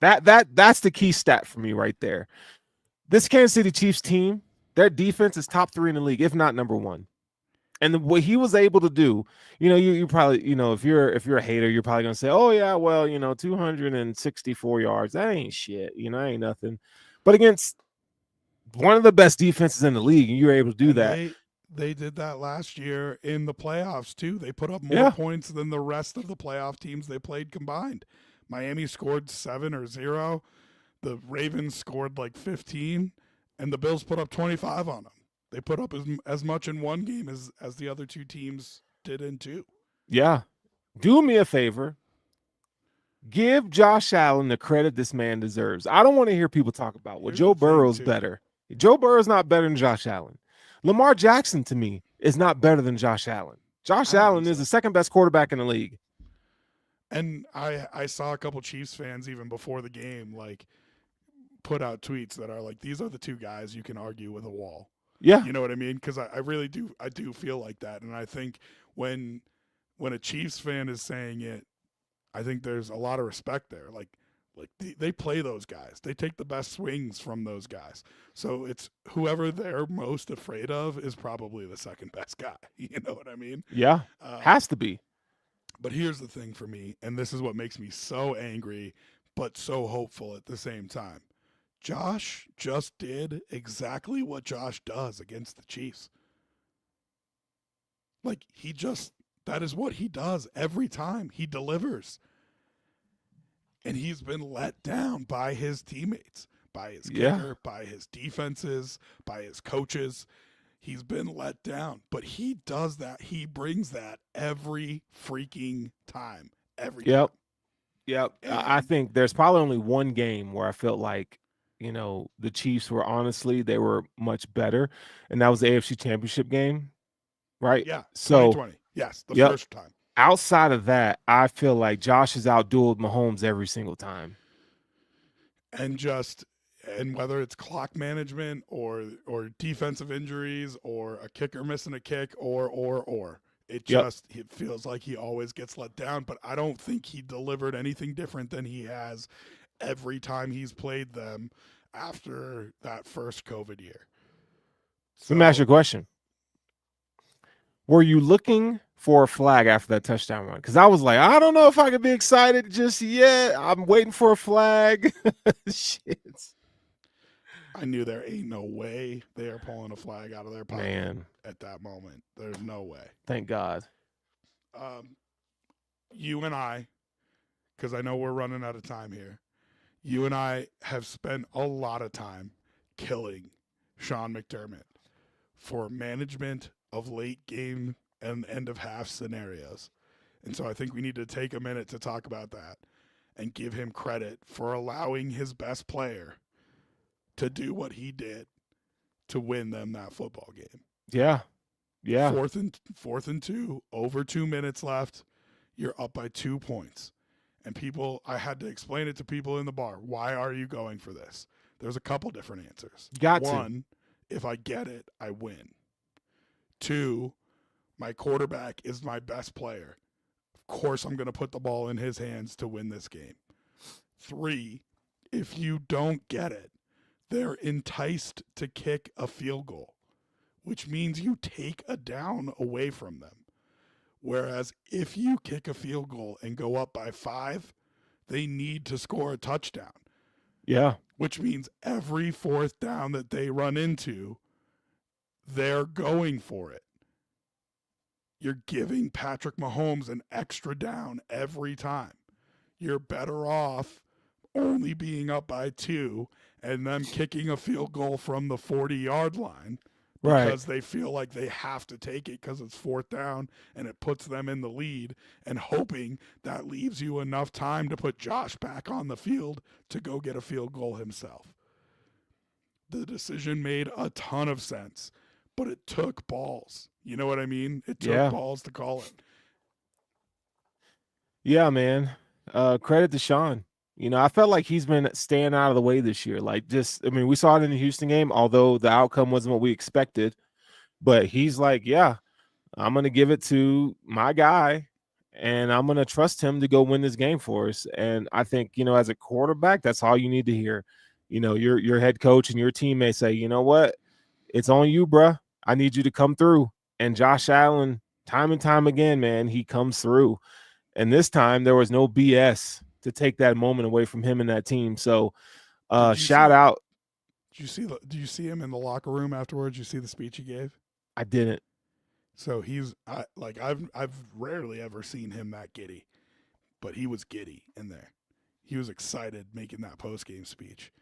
That's the key stat for me right there. This Kansas City Chiefs team, their defense is top 3 in the league, if not number 1. And what he was able to do, you probably, if you're a hater, you're probably gonna say, oh yeah, well, 264 yards, that ain't shit, ain't nothing. But against one of the best defenses in the league, and you're able to do that. They did that last year in the playoffs too. They put up more points than the rest of the playoff teams they played combined. Miami scored 7 or 0. The Ravens scored like 15, and the Bills put up 25 on them. They put up as much in one game as the other 2 teams did in 2. Yeah. Do me a favor. Give Josh Allen the credit this man deserves. I don't want to hear people talk about, well, Joe Burrow's better. Joe Burrow's not better than Josh Allen. Lamar Jackson, to me, is not better than Josh Allen. Josh Allen is the second best quarterback in the league. And I saw a couple Chiefs fans even before the game like put out tweets that are like, these are the two guys you can argue with a wall. Yeah. You know what I mean? Because I really do feel like that, and I think when when a Chiefs fan is saying it, I think there's a lot of respect there. Like they play those guys. They take the best swings from those guys. So it's whoever they're most afraid of is probably the second best guy. You know what I mean? Yeah. Um, Has to be. but here's the thing for me, and this is what makes me so angry, but so hopeful at the same time. Josh just did exactly what Josh does against the Chiefs. Like that is what he does every time. He delivers. And he's been let down by his teammates, by his Yeah. kicker, by his defenses, by his coaches. He's been let down, but he does that. He brings that every freaking time, every time. Yep. Yep. I And think there's probably only one game where I felt like, the Chiefs were honestly, they were much better. And that was the AFC Championship game, right? yeah, So, 2020. Yes, the yep. first time. Outside of that, I feel like Josh has outdueled Mahomes every single time. And whether it's clock management or defensive injuries or a kicker missing a kick or Yep. it feels like he always gets let down, but I don't think he delivered anything different than he has every time he's played them after that first COVID year. Let me ask you So a question. Were you looking for a flag after that touchdown run? Because I was like, I don't know if I could be excited just yet. I'm waiting for a flag. Shit. I knew there ain't no way they are pulling a flag out of their pocket Man, at that moment. There's no way. thank God. Um, you and I, because I know we're running out of time here, you and I have spent a lot of time killing Sean McDermott for management of late game and end of half scenarios. And so I think we need to take a minute to talk about that and give him credit for allowing his best player to do what he did to win them that football game. Yeah. Yeah. Fourth and 2, over 2 minutes left. You're up by 2 points. And I had to explain it to people in the bar. Why are you going for this? There's a couple different answers. Got to. One, if I get it, I win. Two, my quarterback is my best player. Of course, I'm going to put the ball in his hands to win this game. Three, if you don't get it, they're enticed to kick a field goal, which means you take a down away from them. Whereas if you kick a field goal and go up by 5, they need to score a touchdown, Yeah. which means every fourth down that they run into, they're going for it. You're giving Patrick Mahomes an extra down every time. You're better off only being up by 2 and them kicking a field goal from the 40-yard line Right. because they feel like they have to take it because it's fourth down and it puts them in the lead, and hoping that leaves you enough time to put Josh back on the field to go get a field goal himself. The decision made a ton of sense, but it took balls. You know what I mean? It took Yeah. balls to call it. Yeah, man. Credit to Sean. I felt like he's been staying out of the way this year. Like, we saw it in the Houston game, although the outcome wasn't what we expected. But he's like, yeah, I'm going to give it to my guy, and I'm going to trust him to go win this game for us. And I think, as a quarterback, that's all you need to hear. Your head coach and your teammates say, you know what? It's on you, bruh. I need you to come through. And Josh Allen, time and time again, man, he comes through. And this time there was no BS to take that moment away from him and that team. So shout out. Do you see him in the locker room afterwards? You see the speech he gave? I didn't. So I've rarely ever seen him that giddy, but he was giddy in there. He was excited making that post game speech,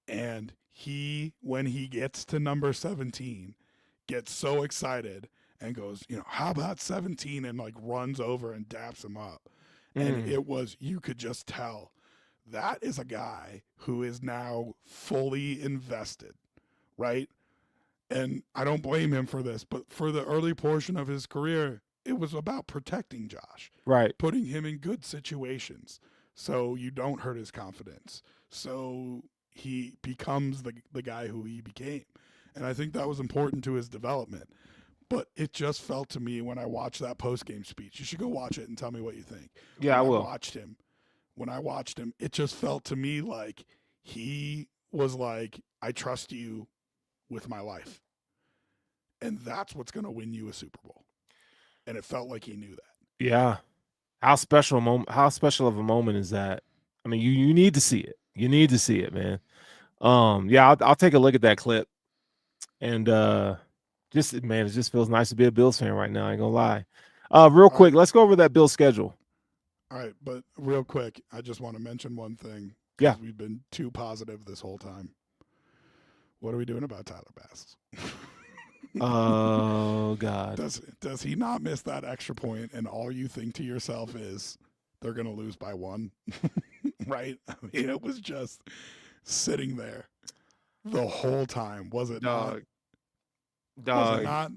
and when he gets to number 17, gets so excited and goes, how about 17, and like runs over and daps him up, and you could just tell that is a guy who is now fully invested, right? And I don't blame him for this, but for the early portion of his career, it was about protecting Josh, Right. putting him in good situations so you don't hurt his confidence. So he becomes the guy who he became. And I think that was important to his development. But it just felt to me when I watched that post game speech. You should go watch it and tell me what you think. Yeah, I will. When I watched him, it just felt to me like he was like, I trust you with my life. And that's what's going to win you a Super Bowl. And it felt like he knew that. Yeah. How special of a moment is that? I mean, you need to see it. You need to see it, man. Yeah, I'll take a look at that clip. And just man, it just feels nice to be a Bills fan right now. I ain't gonna lie. Real quick, let's go over that Bills schedule. All right, but real quick, I just want to mention one thing Yeah. because we've been too positive this whole time. What are we doing about Tyler Bass? Oh God. Does he not miss that extra point and all you think to yourself is they're going to lose by 1? Right? I mean, it was just sitting there the whole time, was it Dog. not? Was it not?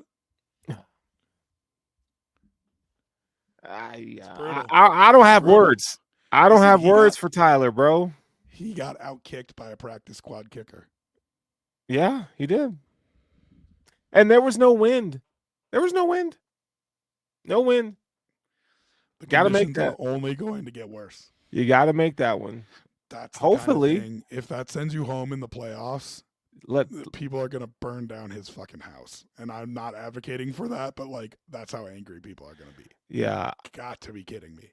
I don't have words. I don't have words for Tyler, bro. He got outkicked by a practice squad kicker. Yeah, he did. And there was no wind. There was no wind. No wind. The conditions are only going to get worse. You got to make that one. That's hopefully kind of thing. If that sends you home in the playoffs, people are going to burn down his fucking house. And I'm not advocating for that, but like that's how angry people are going to be. Yeah. Got to be kidding me.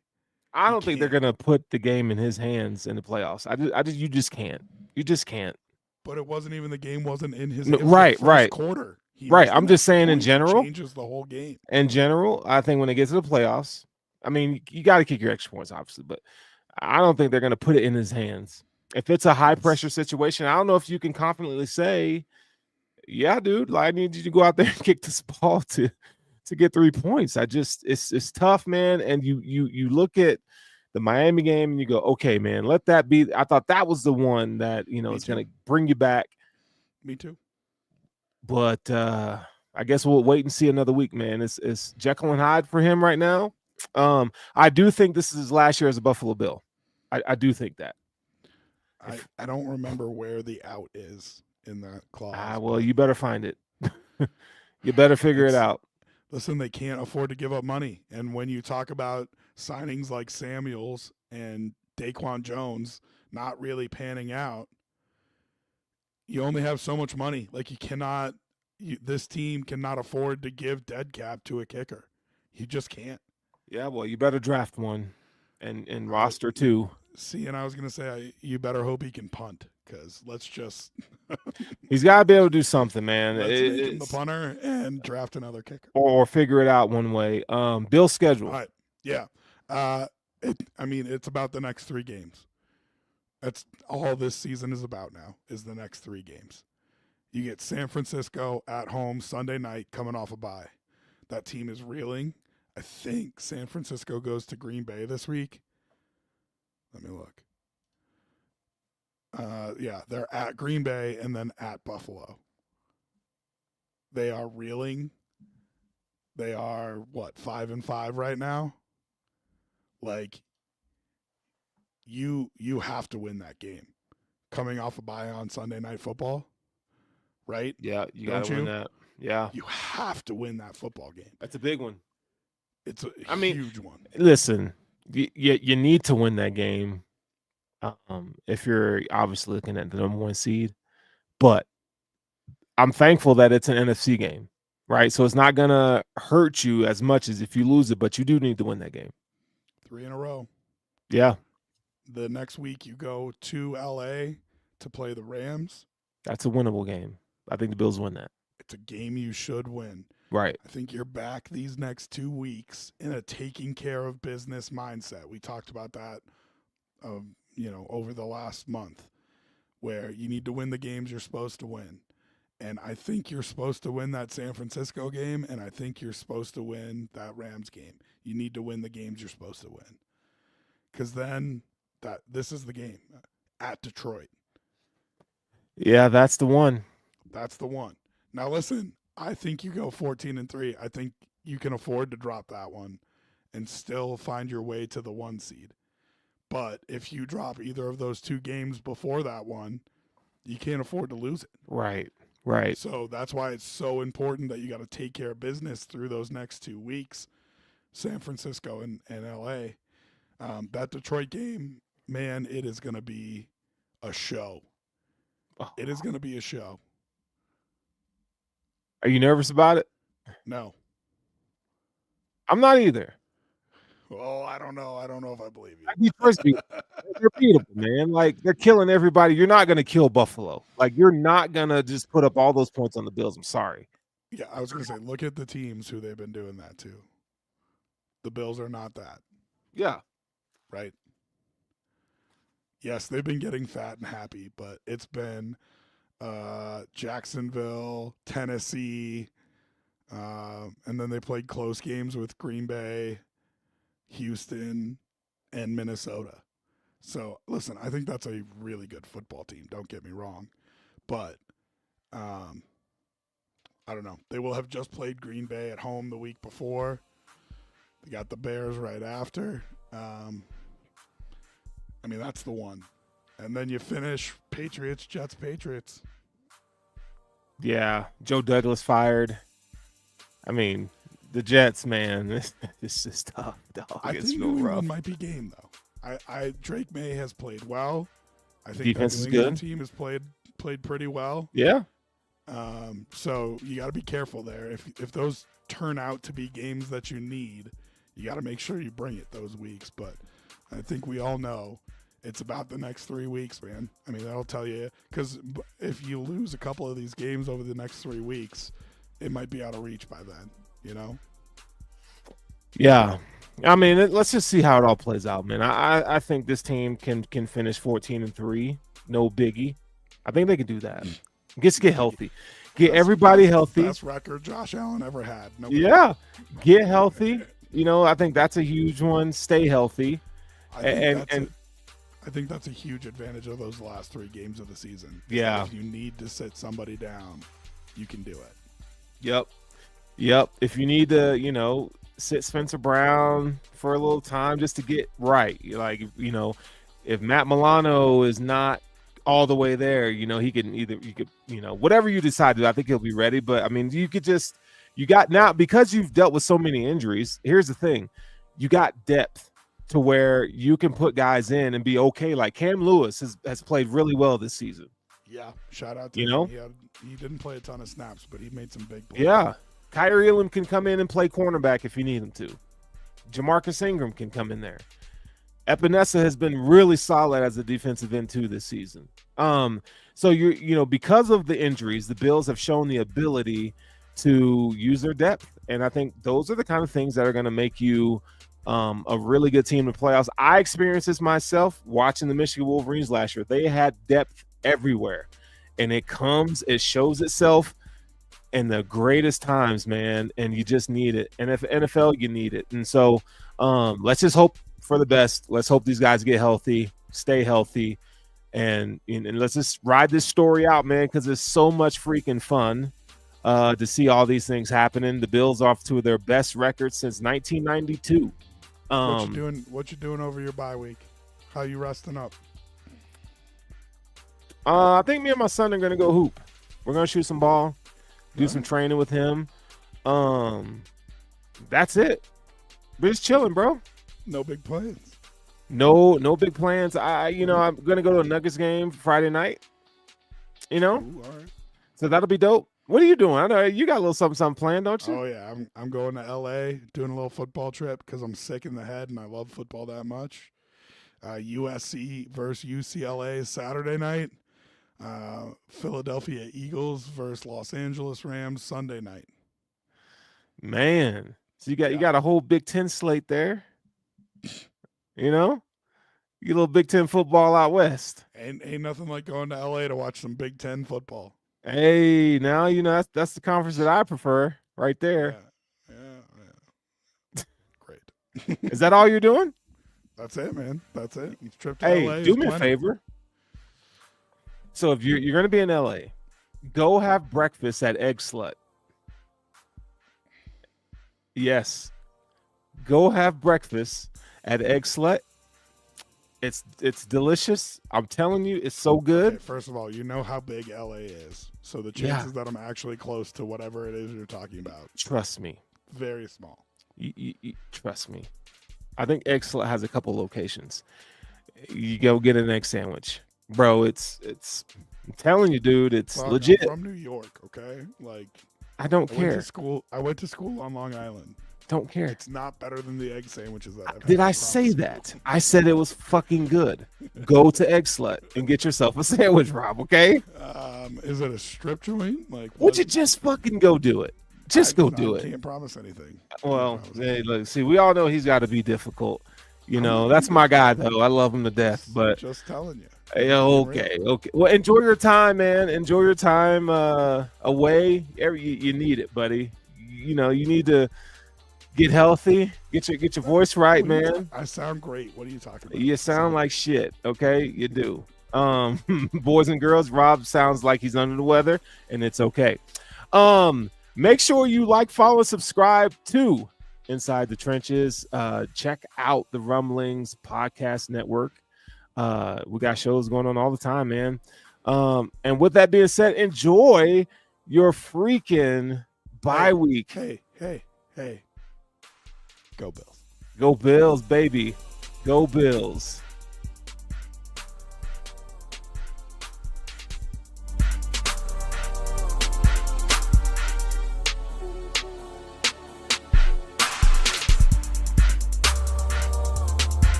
I don't think they're going to put the game in his hands in the playoffs. You just can't. You just can't. But it wasn't even the game wasn't in his right quarter. Right. I'm just saying in general. It changes the whole game. In general, I think when they get to the playoffs, I mean, you got to kick your extra points, obviously, but I don't think they're going to put it in his hands. If it's a high pressure situation, I don't know if you can confidently say, yeah, dude, I need you to go out there and kick this ball to get 3 points. It's tough, man. And you look at the Miami game and you go, okay, man, let that be. I thought that was the one that, is going to bring you back. Me too. But I guess we'll wait and see another week, man. It's Jekyll and Hyde for him right now. I do think this is his last year as a Buffalo Bill. I do think that. I don't remember where the out is in that clause. Well, you better find it. You better figure it out. Listen, they can't afford to give up money. And when you talk about signings like Samuels and Daquan Jones not really panning out, you only have so much money. Like this team cannot afford to give dead cap to a kicker. You just can't. Yeah, well, you better draft one and roster two. See, and I was going to say, you better hope he can punt because let's just. He's got to be able to do something, man. Let's make him the punter and draft another kicker. Or figure it out one way. Bill's schedule. All right. Yeah. It's about the next 3 games. That's all this season is about now, is the next 3 games. You get San Francisco at home Sunday night coming off a bye. That team is reeling. I think San Francisco goes to Green Bay this week. Let me look. They're at Green Bay and then at Buffalo. They are reeling. They are 5-5 right now. Like you have to win that game. Coming off a bye on Sunday Night Football, right? Yeah, you got to win that. Yeah, you have to win that football game. That's a big one. It's a huge one. Listen, you need to win that game. If you're obviously looking at the number 1 seed, but I'm thankful that it's an NFC game, right? So it's not gonna hurt you as much as if you lose it, but you do need to win that game. 3 in a row. Yeah. The next week you go to LA to play the Rams. That's a winnable game. I think the Bills win that. It's a game you should win. Right. I think you're back these next 2 weeks in a taking care of business mindset. We talked about that, over the last month, where you need to win the games you're supposed to win. And I think you're supposed to win that San Francisco game, and I think you're supposed to win that Rams game. You need to win the games you're supposed to win. Because then this is the game at Detroit. Yeah, that's the one. That's the one. Now listen, I think you go 14-3. I think you can afford to drop that one and still find your way to the 1 seed. But if you drop either of those 2 games before that one, you can't afford to lose it. Right. So that's why it's so important that you got to take care of business through those next 2 weeks, San Francisco and LA. That Detroit game, man, it is going to be a show. Oh. It is going to be a show. Are you nervous about it? No. I'm not either. Oh, I don't know. I don't know if I believe you. Detroit's beatable. They're beatable, man. Like, they're killing everybody. You're not going to kill Buffalo. Like, you're not going to just put up all those points on the Bills. I'm sorry. Yeah, I was going to say, look at the teams who they've been doing that to. The Bills are not that. Yeah. Right? Yes, they've been getting fat and happy, but it's been Jacksonville, Tennessee, and then they played close games with Green Bay, Houston, and Minnesota. So, listen, I think that's a really good football team. Don't get me wrong. But, I don't know. They will have just played Green Bay at home the week before. They got the Bears right after. I mean, that's the one. And then you finish Patriots, Jets, Patriots. Yeah. Joe Douglas fired. I mean, the Jets, man, it's just tough, dog. I think New England might be game, though. Drake May has played well. I think defense the is New England good. team has played pretty well. Yeah. So you got to be careful there. If those turn out to be games that you need, you got to make sure you bring it those weeks. But I think we all know it's about the next 3 weeks, man. I mean, that'll tell you, because if you lose a couple of these games over the next 3 weeks, it might be out of reach by then, you know? Yeah. I mean, let's just see how it all plays out, man. I think this team can finish 14-3. No biggie. I think they can do that. Just get healthy. Get everybody healthy. Best record Josh Allen ever had. Yeah. Get healthy. You know, I think that's a huge one. Stay healthy. I think that's a huge advantage of those last 3 games of the season. Yeah. If you need to sit somebody down, you can do it. Yep. If you need to, sit Spencer Brown for a little time just to get right. Like, if Matt Milano is not all the way there, he could whatever you decide to do, I think he'll be ready. But I mean, you got now, because you've dealt with so many injuries, here's the thing. You got depth to where you can put guys in and be okay. Like Cam Lewis has played really well this season. Yeah. Shout out to him. He didn't play a ton of snaps, but he made some big plays. Yeah. Kyrie Elam can come in and play cornerback if you need him to. Jamarcus Ingram can come in there. Epinesa has been really solid as a defensive end too this season. So because of the injuries, the Bills have shown the ability to use their depth, and I think those are the kind of things that are going to make you a really good team in the playoffs. I experienced this myself watching the Michigan Wolverines last year. They had depth everywhere, and it shows itself in the greatest times, man, and you just need it. And if NFL, you need it. And so let's just hope for the best. Let's hope these guys get healthy, stay healthy, and let's just ride this story out, man, because it's so much freaking fun to see all these things happening. The Bills off to their best record since 1992. What you doing over your bye week? How you resting up? I think me and my son are gonna go hoop. We're gonna shoot some ball, do some training with him. That's it. We're just chilling, bro. No big plans. No big plans. I'm gonna go to a Nuggets game Friday night. Ooh, all right. So that'll be dope. What are you doing? I know you got a little something planned, don't you? Oh yeah, I'm going to LA, doing a little football trip because I'm sick in the head and I love football that much. USC versus UCLA Saturday night. Philadelphia Eagles versus Los Angeles Rams Sunday night. Man, so you got a whole Big Ten slate there. You get a little Big Ten football out west. Ain't nothing like going to LA to watch some Big Ten football. Hey, now that's the conference that I prefer right there. Yeah. Great. Is that all you're doing? That's it, man. That's it. Trip to LA. Do me a favor. So if you're going to be in LA, go have breakfast at Egg Slut. Yes. Go have breakfast at Egg Slut. It's delicious. I'm telling you, it's so good. Okay, first of all, you know how big LA is. So the Yeah. chances that I'm actually close to whatever it is you're talking about, Trust me. very small. Trust me. I think Egg Slut has a couple locations. You go get an egg sandwich, bro. It's. I'm telling you, dude. It's Fuck, legit. I'm from New York, okay? Like, I don't I went care. to school. I went to school on Long Island. Don't care. It's not better than the egg sandwiches that I've had. Did I say that? I said it was fucking good. Go to Egg Slut and get yourself a sandwich, Rob. Okay? Is it a strip joint? Like, Would you just fucking go do it? Just go do I it. can't promise anything. Well, hey, look, see, we all know he's got to be difficult. You know, that's my guy, though. I love him to death. But Just telling you. okay. Well, enjoy your time, man. Enjoy your time away. You need it, buddy. You know, you need to get healthy. Get your voice right, man. I sound great. What are you talking about? You sound like shit. Okay, you do. Boys and girls, Rob sounds like he's under the weather, and it's okay. Make sure you like, follow, subscribe to Inside the Trenches. Check out the Rumblings Podcast Network. We got shows going on all the time, man. And with that being said, enjoy your freaking bye week. Hey. Go Bills. Go Bills, baby. Go Bills.